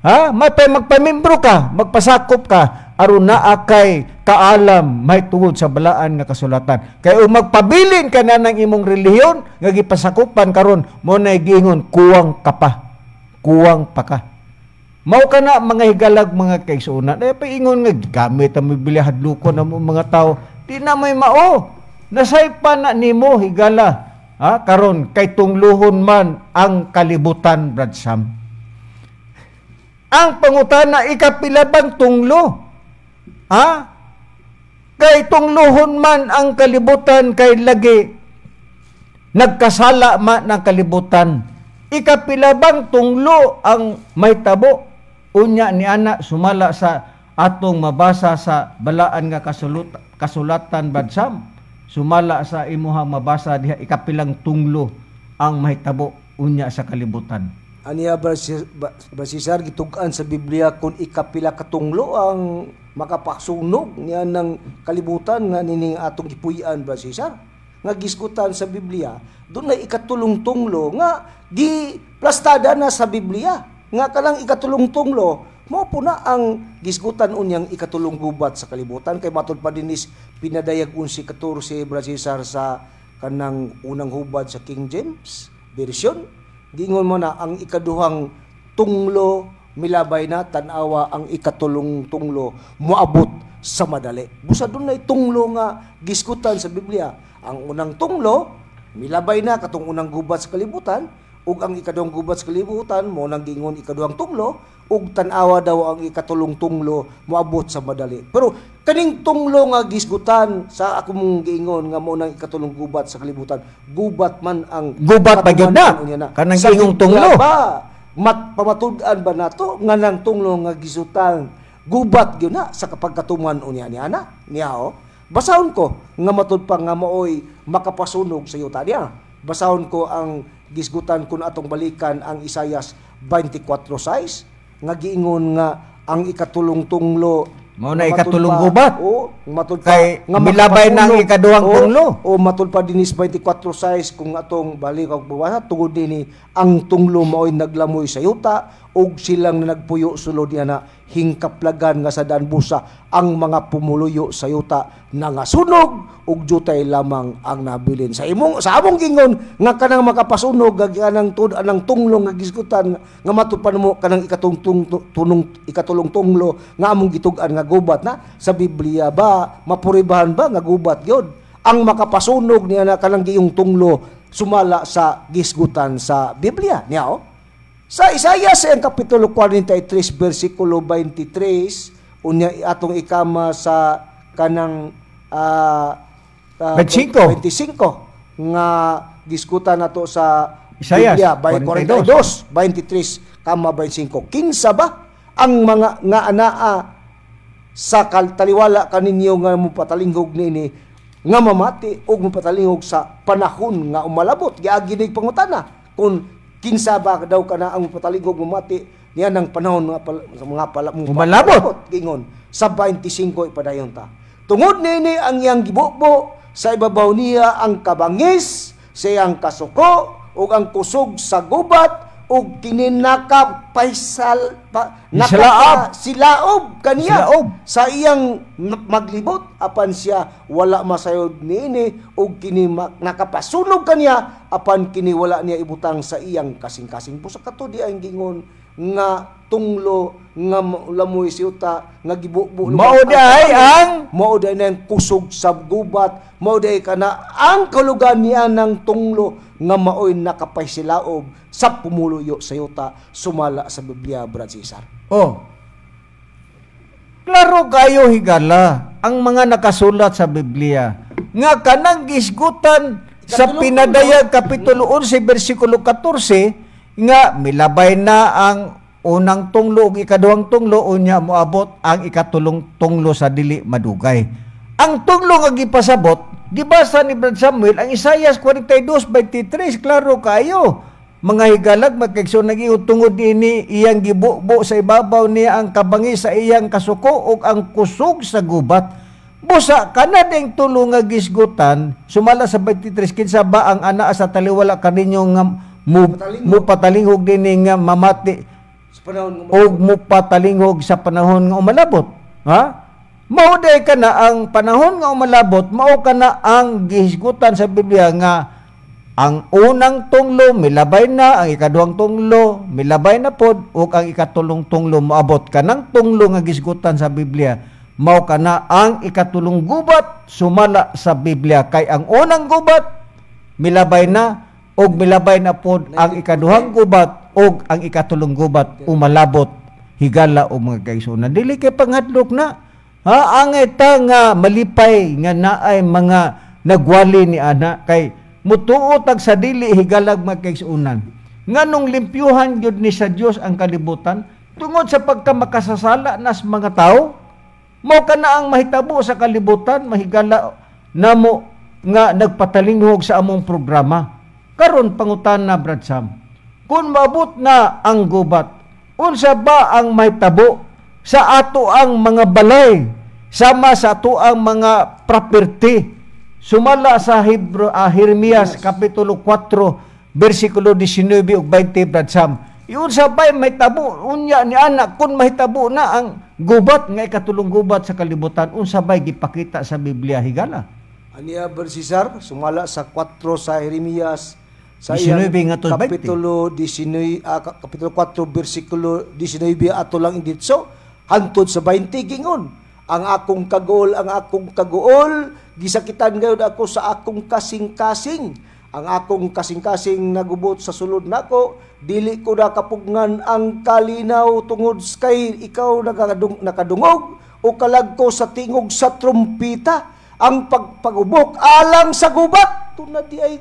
Ha? May magpamimbro ka, magpasakop ka, aron naa kay kaalam may tungod sa balaan nga kasulatan. Kay magpabilin ka na ng imong relihiyon nga gipasakupan karon mo na giingon kuwang ka pa. Kuwang pa ka. Mao ka na mga higalag mga kaigsuonan. Ay paingon nga gamit ang Biblia hadlokon ang mga tao. Di na may mao. Nasaypa na nimo higala. Ha? Karon kay tungluhon man ang kalibutan, Brad Sam. Ang pangutana, ikapila bang tunglo? Ha? Kay tunglohon man ang kalibutan, kay lagi nagkasala man ng kalibutan. Ikapila bang tunglo ang may tabo? Unya ni ana sumala sa atong mabasa sa balaan nga kasulatan, Badsam. Sumala sa imuhang mabasa diha, ikapilang tunglo ang may tabo unya sa kalibutan. Aniya Brasisar, gitugan sa Biblia kung ikapila katunglo ang makapasunog niya ng kalibutan nga nining atong gipuy-an, Brasisar. Nga gisgutan sa Biblia, doon na ikatulong tunglo nga di plastada na sa Biblia. Nga kalang ikatulong tunglo, mo po na ang gisgutan unyang ikatulong gubat sa kalibutan. Kay matod pa dinis pinadayag 11:14, Brasisar, sa kanang unang hubad sa King James Version. Gingon mo na ang ikaduhang tunglo milabay na tanawa ang ikatulong tunglo moabot sa madali. Busa doon na tunglo nga giskutan sa Biblia. Ang unang tunglo milabay na katong unang gubat sa kalibutan, ug ang ikaduhang gubat sa kalibutan mo nang gingon ikaduhang tunglo, ug tanawa daw ang ikatulong tunglo moabot sa madali. Pero kaning tunglo nga gisgutan sa ako mong giingon nga mo nang ikatulong gubat sa kalibutan, gubat man ang gubat pa gyud na kanang giingong tunglo ba pamatud-an ba nato nga nang tunglo nga gisutan gubat gyud na sa kapagkatuman unya ni ana niya basahon ko nga matud pa nga maoy makapasunog sa yuta niya. Basahon ko ang gisgutan kun atong balikan ang Isayas 24:6 nga giingon nga ang ikatulong tunglo mao na ikatulong gubat. Matud kay nga milabay na ang ikaduhang tunglo. Matud pa dinis 24:6 kung atong balik og buwasa tungod dinhi ang tunglo maoy naglamoy sa yuta ug silang nagpuyo sulod niya na hingkaplagan nga sa danbusa ang mga pumuluyo sa yuta nangasunog ug jutay lamang ang nabilin. Sa among gingon nga kanang makapasunog kanang anang tunglo nga gisgutan nga matud pa mo kanang ikatulong tunglo nga among gitug-an nga gubat na sa Biblia ba mapuribahan ba nga gubat gyud ang makapasunog niya na kanang giyong tunglo sumala sa gisgutan sa Biblia niya Sa Isayas ang kapitulo 43 versikulo 23 unya atong ikama sa kanang 25 nga giskutan nato sa Isayas Biblia 42 23 kama 25. Kinsa ba ang mga nga anaa sa taliwala kaninyo nga mopatalingog nini nga mamati ug mopatalingog sa panahon nga umalabot? Giagi ning pangutana kung kinsa ba daw kana ang pataligog mamati niya ng panahon mga umalabot gingon sa 25 ipadayon ta. Tungod nini ang iyang gibubo sa ibabaw niya ang kabangis sa iyang kasuko ug ang kusog sa gubat ug kininaka paisal silaob kaniya sa iyang maglibot apan siya wala masayod niini ug kini nakapasunog kaniya apan kini wala niya ibutang sa iyang kasing-kasing. Busa kato di ang gingon nga tunglo nga lamoy siyuta nga gibubo mauday ang kusog sa gubat mauday kana ang kalugan niya ng tunglo nga maoy nakapaysilaob sa pumuluyo sa yuta sumala sa Biblia, Brad Cesar. Klaro kayo higala ang mga nakasulat sa Biblia nga kanang gisgutan sa pinadayag kapitulo 11 bersikulo 14 nga milabay na ang unang tunglo ug ikaduhang tunglo unya moabot ang ikatulong tunglo sa dili madugay. Ang tunglo nga gipasabot gibasa ni Brad Samuel ang Isayas 42:23 klaro kayo. Mga higalag magkaigsoon nag-iud tungod ini iyang gibubo sa ibabaw niya ang kabangis sa iyang kasuko ug ang kusog sa gubat. Busa kana ding tulo nga gisgutan sumala sa 23 kinsa ba ang anaa sa taliwala kaninyo nga mo patalingog din nga mamati Sa panahon o mo patalingog sa panahon nga umalabot. Ha? Mao day ka na ang panahon nga umalabot, mao ka na ang gihisgutan sa Biblia nga ang unang tunglo milabay na, ang ikaduhang tunglo milabay na pod, ug ang ikatulong tunglo moabot ka ng tunglo nga gisgutan sa Biblia. Mao ka na ang ikatulong gubat sumala sa Biblia, kay ang unang gubat milabay na, ug milabay na pod ang ikaduhang gubat, ug ang ikatulong gubat umalabot higala o mga kaigsuonan. Dili kay panghadlok na. Ha, ang ita nga malipay nga naay mga nagwali ni ana kay mutuo tag sa dili higalag mga kaigsuonan. Nganong limpyuhan gyud ni sa Dios ang kalibutan tungod sa pagkamakasasala nas mga tao. Mao kana ang mahitabo sa kalibutan, mahigala namo nga nagpatalinghog sa among programa. Karon pangutana Brad Sam, kung maabot na ang gubat, unsa ba ang mahitabo sa ato ang mga balay, sama sa ato ang mga property? Sumala sa Jeremias kapitulo 4 bersikulo 19 ug 20 Brad Sam. Iyon sabay mahitabo unya ni anak kung mahitabo na ang gubat nga ikatulong gubat sa kalibutan, unsa bay gipakita sa Biblia higala? Aniya Bersisar, sumala sa 4 sa Jeremias sa 19 nga to 20. Kapitulo 4 bersikulo 19 ato lang inditso hantod sa 20 gingon, ang akong kagool gisakitan gayud ako sa akong kasing-kasing, ang akong kasing-kasing nagubot sa sulod nako, dili ko nakapugngan ang kalinaw tungod kay ikaw nakadungog o kalagko sa tingog sa trumpita, ang pagpagubok alang sa gubat. Tunad di ay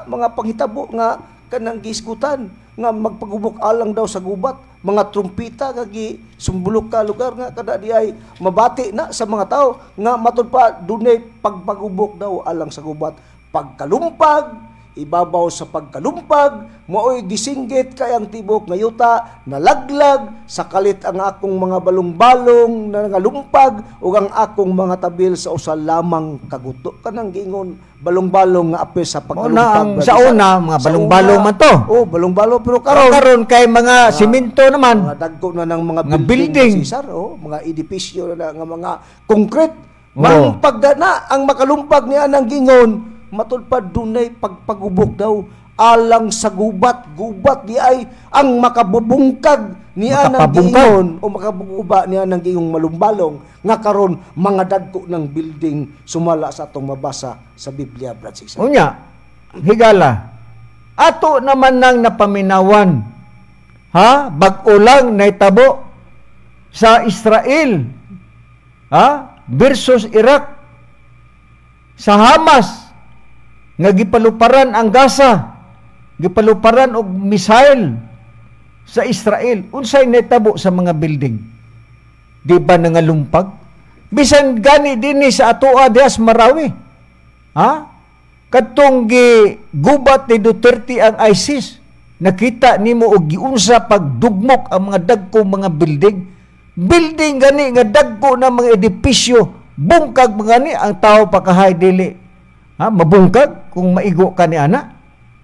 mga panghitabo nga kanang gisgutan nga magpagubok alang daw sa gubat, mga trumpita kagi sumbulok ka lugar nga kada di ay mabati na sa mga tao nga matud pa dunay pagpagubok daw alang sa gubat. Pagkalumpag, ibabaw sa pagkalumpag, mooy gisinggit kay ang tibok nga yuta, nalaglag, sakalit ang akong mga balong-balong na nangalumpag, ug ang akong mga tabil sa usa lamang kaguto. Kanang giingon, balong-balong nga apil sa pagkalumpag. Sa una, mga balong-balong man to. Oh, balong-balong, pero karon kay mga simento naman. Mga dagko na ng mga building. Sisar, mga edipisyo na nga mga concrete. Man pagdana ang makalumpag niya ng gingon, matud pa dunay pagpagubok daw alang sa gubat di ay ang makabubungkag niya ng gingon o makabububa niya ng gingong malumbalong nga karon mga dagko ng building sumala sa atong mabasa sa Biblia, Brad Sisa. Unya, higala, ato naman nang napaminawan, ha, bag-o lang naitabo sa Israel, ha, versus Iraq, sa Hamas nga gipaluparan ang Gaza, gipaluparan og missile sa Israel. Unsay netabo sa mga building? Di ba nangalumpag? Bisan gani dinhi sa atoa dias Marawi. Ha? Kadtong gubat ni Duterte ang ISIS, nakita nimo og giunsa pagdugmok ang mga dagkong mga building. Building gani nga dagko na mga edipisyo, bungkag mga ni ang tao pakahay dili. Ha, mabungkag kung maigo ka ni ana.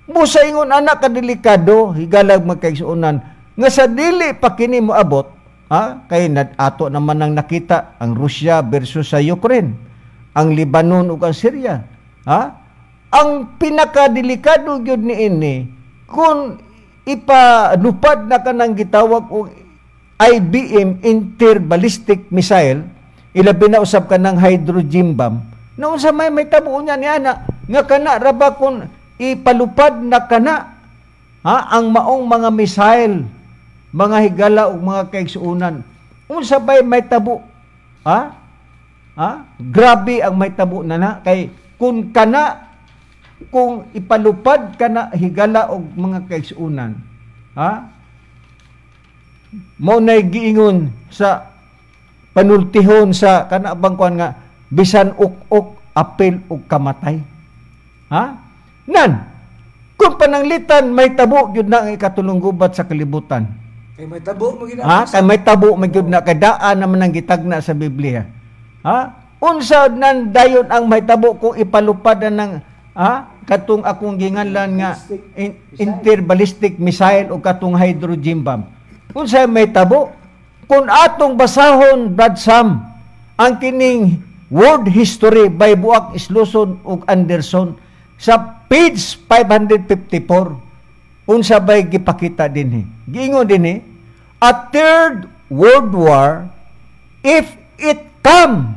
Musa ingon anak kadelikado higalag magkaigsuonan nga sa dili pa kini moabot, ha, kay ato naman ang nakita ang Russia versus sa Ukraine, ang Lebanon ug ang Syria. Ha? Ang pinakadelikado gyud niini kung ipanupad na kanang gitawag og IBM, interballistic missile, ilabi na usab ka ng hydrogen bomb. Noon sa may tabo niya ni ana nga kana ra ba kung ipalupad na kana, ha, ang maong mga missile, mga higala ug mga kaigsuonan, unsa bay may tabo, ha? Ha? Grabe ang may tabo na kay kung ipalupad kana higala og mga kaigsuonan, ha? Mao nay giingon sa panultihon sa kana bangkuan nga bisan uk-uk apil ug kamatay. Ha? Nan, kung pananglitan may tabo gyud na ang ikatulong gubat sa kalibutan. Kay may tabo mo ha? Kay may tabo man gyud na, kay daan naman ang gitagna sa Biblia. Ha? Unsa nan dayon ang may tabo kung ipalupad ng katong akong ginganlan nga interballistic missile o katong hydrogen bomb. Kung sa may tabo, kung atong basahon, Brad Sam, ang kining world history by Buak Isluson ug Anderson sa page 554, unsa bay gipakita dinhi. Giingon dinhi, a third world war, if it come,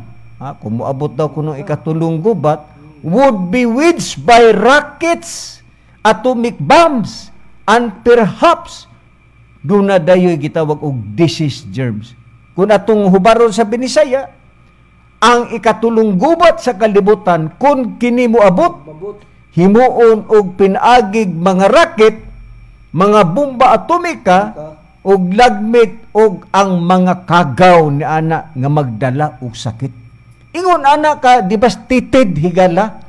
kung moabot daw kuno ikatulong gubat, would be waged by rockets, atomic bombs, and perhaps doon na dayo'y gitawag og disease germs. Kung atong hubaron sa Binisaya, ang ikatulong gubat sa kalibutan, kung kini moabot, himuon og pinagig mga rocket, mga bomba atomika, og lagmit og ang mga kagaw ni ana nga magdala og sakit. Ingon ana ka devastated higala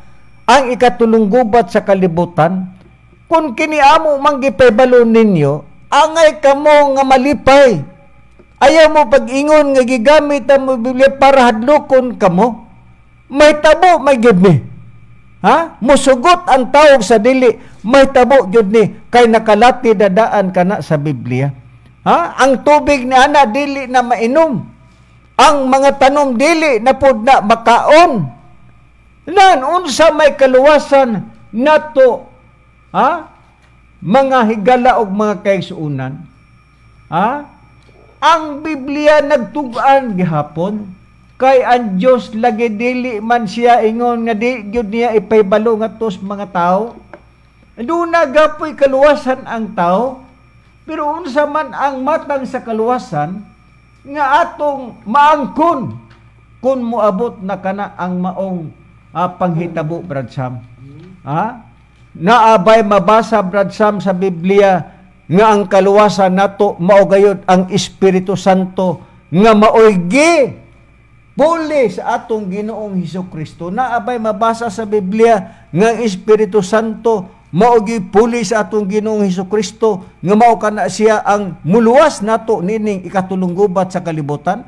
ang ikatulong gubat sa kalibutan, kung kini amo manggipaybalon ninyo, angay kamo nga malipay. Ayaw mo pag-ingon nga gigamit ang Biblia para hadlokon kamo. May tabo, may gyud ni. Musugot ang tawag sa dili, may tabo gyud ni kay nakalati dadaan kana sa Biblia. Ang tubig ni ana dili na mainom. Ang mga tanom dili na pud na makaon. Nan unsa may kaluwasan nato, mga higala og mga kaigsuonan. Ang Biblia nagtugan gihapon kay ang Dios lagi dili man siya ingon nga di gyud niya ipaybalo ngadto sa mga tao. Duna gapoy kaluwasan ang tao, pero unsa man ang matang sa kaluwasan nga atong maangkon kung moabot na kana ang maong panghitabo, Brad Sam. Naabay mabasa, Brad Sam, sa Biblia nga ang kaluwasan nato mao gayud ang Espiritu Santo nga maoygi puli sa atong Ginoong Hesukristo. Naabay mabasa sa Biblia nga ang Espiritu Santo maogi puli sa atong Ginoong Hesukristo nga mao kana siya ang muluwas nato nining ikatulong gubat sa kalibutan.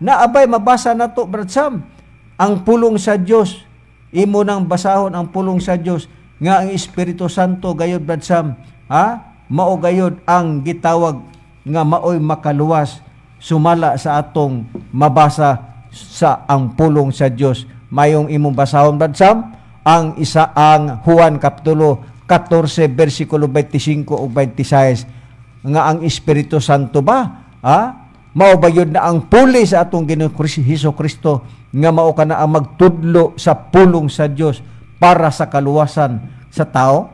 Naabay mabasa nato, Brad Sam, ang pulong sa Dios. Imo nang basahon ang pulong sa Dios nga ang Espiritu Santo gayud, Brad Sam, mao gayud ang gitawag nga maoy makaluwas sumala sa atong mabasa sa ang pulong sa Dios. Mayong imong basahon, Brad Sam, ang Juan kapitulo 14 bersikulo 25 o 26 nga ang Espiritu Santo ba mao ba yun na ang puli sa atong Ginoong Hesukristo nga mao kana ang magtudlo sa pulong sa Dios para sa kaluwasan sa tao?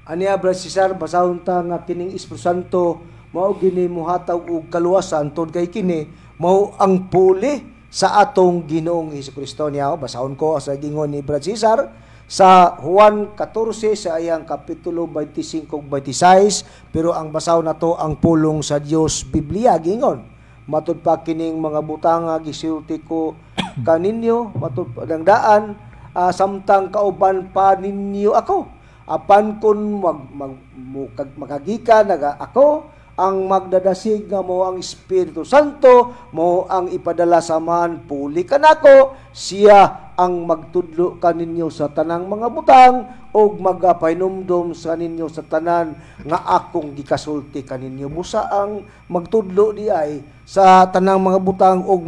Aniya, Brad Cesar, basahon ta nga kining Espiritu Santo mao gini muhatag og kaluwasan tungod kay kini mao ang puli sa atong Ginoong Hesukristo. Niya basahon ko sa gingon ni Brad Cesar sa Juan 14 sa ayang kapitulo 25 ug 26, pero ang basahon nato ang pulong sa Dios Biblia gingon. Matud pa kining mga butanga gisulti ko kaninyo matud dangdaan samtang kauban pa ninyo ako. Apan kun magagikan naga ako, ang magdadasig nga mo ang Espiritu Santo, mo ang ipadala sa man puli kanako, siya ang magtudlo kaninyo sa tanang mga butang o magapainomdom sa ninyo sa tanan nga akong gikasulti kaninyo. Busa ang magtudlo di ay sa tanang mga butang o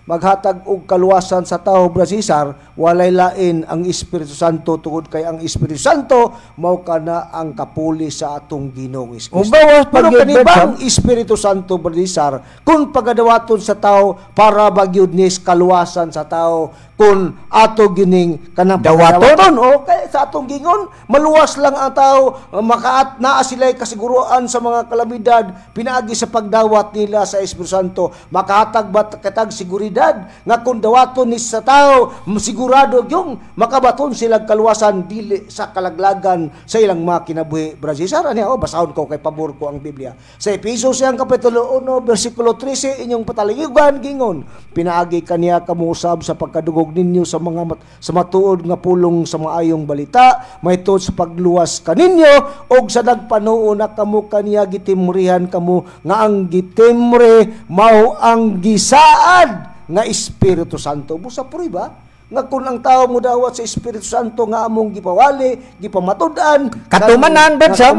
maghatag og kaluwasan sa tao, Brad Cesar, walay lain ang Espiritu Santo tungod kay ang Espiritu Santo mao kana ang kapuli sa atong Ginoong Kristo. Pero kanibang Espiritu Santo, Brad Cesar, kung pagadawaton sa tao para bagyud ni kaluwasan sa tao, kung ato gining kanang dawaton okay sa atong gingon maluwas lang ang tao, makaat naa sila'y kasiguruan sa mga kalamidad pinaagi sa pagdawat nila sa Espiritu Santo, makahatag bat katag seguridad nga kung dawaton ni sa tao sigurado yung makabaton silang kaluwasan dili sa kalaglagan sa ilang mga kinabuhi. Brad Cesar, basahon ko kay pabor ko ang Biblia sa Efesos siyang kapitulo 1 bersikulo 13, inyong patalingugan gingon, pinaagi kaniya kamusab sa pagkadugog ninyo sa mga sa matuod nga pulong sa maayong balita, may tuod sa pagluwas kaninyo og sa nagpanuon na kamo kaniya gitimrihan kamo nga ang gitimre mao ang gisaad nga Espiritu Santo. Busa puri ba nga kun ang tao mo dawat sa Espiritu Santo nga among gipawali, gipamatud-an, Katumanan, Brad Sam.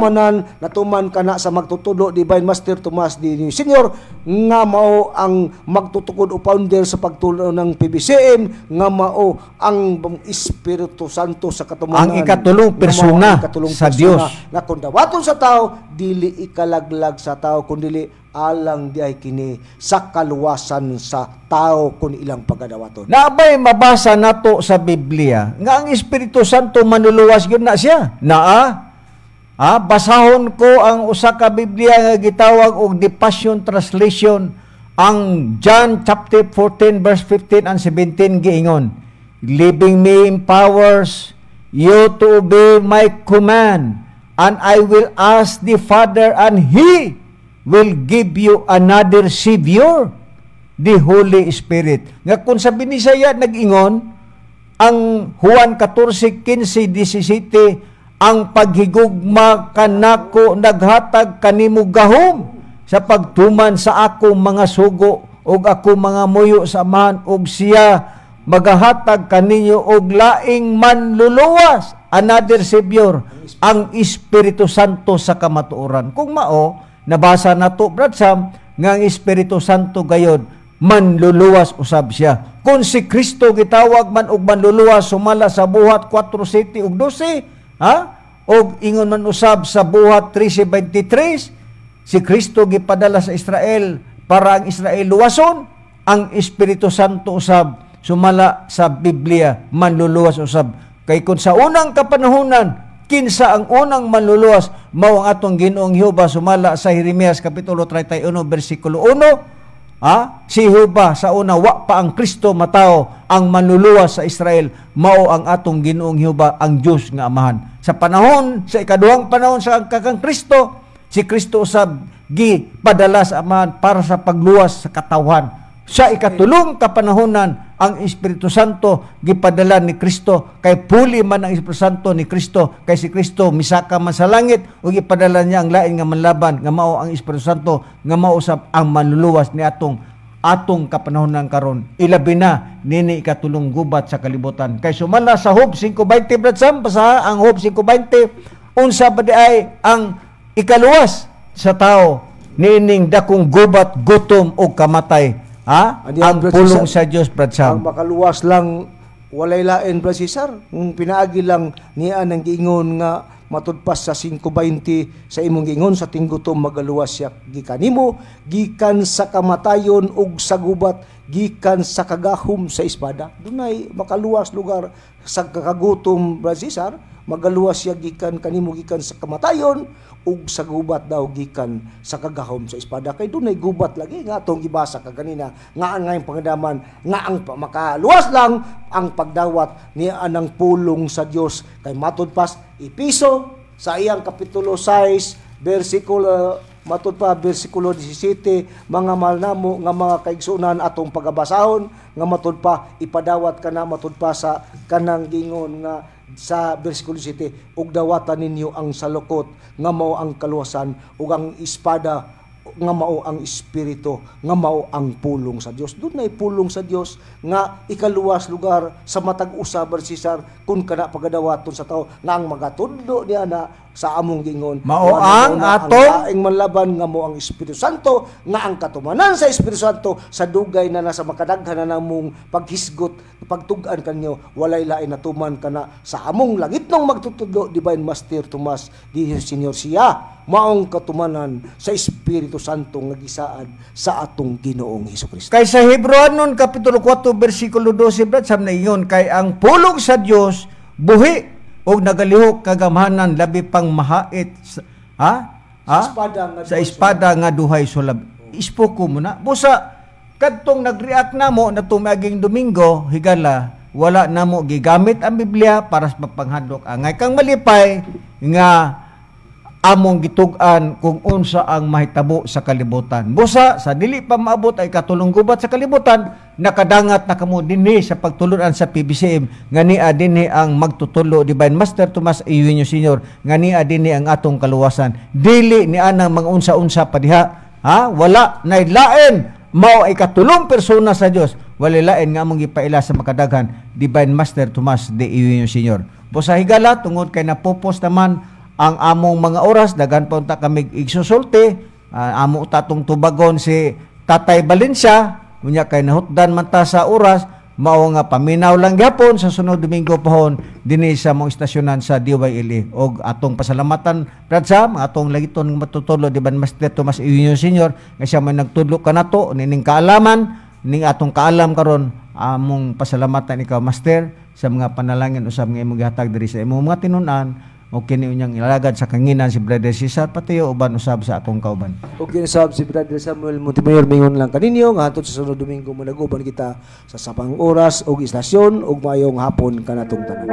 natuman kana sa magtutulo Divine Master Tomas D. Senior nga mao ang magtutukod o founder sa pagtulo ng PBCM, nga mao ang Espiritu Santo sa katumanan. Ang ikatulong persona sa Dios. Na kung dawaton sa tao, dili ikalaglag sa tao, kundi alang di ay kini sa kaluwasan sa tao kung ilang pagadawaton. Naabay mabasa nato sa Biblia nga ang Espiritu Santo manluluwas gyud na siya. Basahon ko ang usa ka Biblia nga gitawag og The Passion Translation, ang John chapter 14 verse 15 and 17 giingon, "Leaving me empowers you to obey my command, and I will ask the Father, and He will give you another Savior, the Holy Spirit." Nga kung sa Binisaya nag-ingon, ang Juan 14:15-17, ang paghigugma kanako naghatag kanimo gahom sa pagtuman sa akong mga sugo ug ako mga muyo sa amahan, ug siya magahatag kaninyo og laing manluluwas, another Savior, ang Espiritu Santo sa kamatuoran. Kung mao, nabasa na to, Brad Sam, nga ang Espiritu Santo gayod manluluwas usab siya. Kung si Kristo gitawag man og manluluwas, sumala sa buhat 4:7 ug 12, og ingon man usab sa buhat 13:23, si Kristo gipadala sa Israel para ang Israel luwason, ang Espiritu Santo usab sumala sa Biblia manluluwas usab. Kay kun sa unang kapanahunan, kinsa ang unang manluluwas, mao ang atong Ginoong Jehova sumala sa Jeremias kapitulo 31 bersikulo 1. Si Jehova sa una, wa pa ang Kristo matao, ang manluluwas sa Israel, mao ang atong Ginoong Jehova, ang Diyos nga Amahan. Sa panahon, sa ikaduhang panahon sa kakang Kristo, si Kristo usab gipadala sa Amahan para sa pagluwas sa katawhan. Sa ikatulong kapanahonan, ang Espiritu Santo gipadala ni Kristo, kay puli man ang Espiritu Santo ni Kristo, kay si Kristo misaka man sa langit ug gipadala niya ang lain nga manlaban, nga mao ang Espiritu Santo, nga mao usab ang manluluwas ni atong kapanahonan karon. Ilabi na nini ikatulong gubat sa kalibutan. Kay sumala sa Job 5:20, Brad Sam, basaha ang Job 5:20, unsa ba di ay ang ikaluwas sa tao niining dakong gubat, gutom ug kamatay. Ang pulong sa Dios, Brad Sam. Ang makaluwas lang, walay lain, Brad Cesar. Pinaagi lang niya nang giingon nga matudpas sa 5:20 sa imong giingon, sa tinggutom magaluwas siya gikanimo, gikan sa kamatayon ug sa gubat, gikan sa kagahom sa espada. Dunay makaluwas lugar sa kakagutom, Brad Cesar. Magaluwas siya gikan kanimo, gikan sa kamatayon ug sa gubat daw gikan sa kagahom sa espada. Kay dunay gubat lagi nga atong gibasa kaganina nga ang pangadaman nga ang makaluwas lang ang pagdawat ni anang pulong sa Dios. Kay matud pas Episo sa iyang kapitulo 6 bersikulo matud pa bersikulo 17, mga malnamo nga mga kaigsunan atong pagabasahon, nga matud pa ipadawat kana, matud pa sa kanang gingon nga sa bersikulo 7, ug dawatan ninyo ang salukot nga mao ang kaluwasan, ug ang espada nga mao ang espiritu, nga mao ang pulong sa Dios. Dunay pulong sa Dios nga ikaluwas lugar sa matag usa, Brad Cesar, kun kana pagadawaton sa tao nga ang magatudlo niya na sa among gingon mao ang atong ang manlaban, nga mao ang Espiritu Santo, nga ang katumanan sa Espiritu Santo sa dugay na nasa makadaghan na namong paghisgot, pagtug-an kanyo, walay lain natuman kana sa among langitnong magtutudlo Divine Master Tomas D. Senior, siya maong katumanan sa Espiritu Santo nga gisaad sa atong Ginoong Hesukristo. Kay sa Hebreanon kapitulo 4 bersikulo 12, Brad Sam, na ingon, kay ang pulong sa Dios buhi og nagalihok kagamhanan, labi pang mahait sa espada nga duhay sulab. Ispoko mo na. Busa, kadtong nag-react na mo na tumaging Domingo, higala, wala na mo gigamit ang Biblia para sa pagpanghadlok. Angay kang malipay nga among gitug-an kung unsa ang mahitabo sa kalibutan. Busa, sa dili pa maabot ay katulong gubat sa kalibutan, nakadangat na kamo dinhi sa pagtulunan sa PBCM, nga niya dinhi ang magtutulo Divine Master Tomas Eugenio Senior, nga niya dinhi ang atong kaluwasan. Dili ni anang mga unsa-unsa pa diha. Wala na lain, mao ay katulong persona sa Dios. walilain nga among gipaila sa makadaghan Divine Master Tomas de Iwinyo Sr. Busa higala tungod kay napupos naman ang among mga oras, daghan pa unta kami igsusulti, amo tatong tubagon si Tatay Valencia, unya kay nahutdan man ta sa oras, mao nga paminaw lang gyapon sa sunod Domingo pohon dinhi sa mong istasyonan sa DYLE. Og atong pasalamatan Brad Sam, atong lagiton nga matutulo Divine Master Tomas Iwinyo Sr. nga siya may nagtudlo kanato nining kaalaman, ning atong kaalam karon, among pasalamatan ikaw Master sa mga panalangin usab nga imong gihatag diri sa imong mga tinun-an o kini unyang ilalagad sa kanginan si Brother Cesar Patio uban usab sa akong kauban. Okay na sab si Brother Samuel Montemayor mingon lang kaninyo nga hantod sa sunod Domingo managuban kita sa sapang oras og istasyon og mayong hapon kanatong tanan.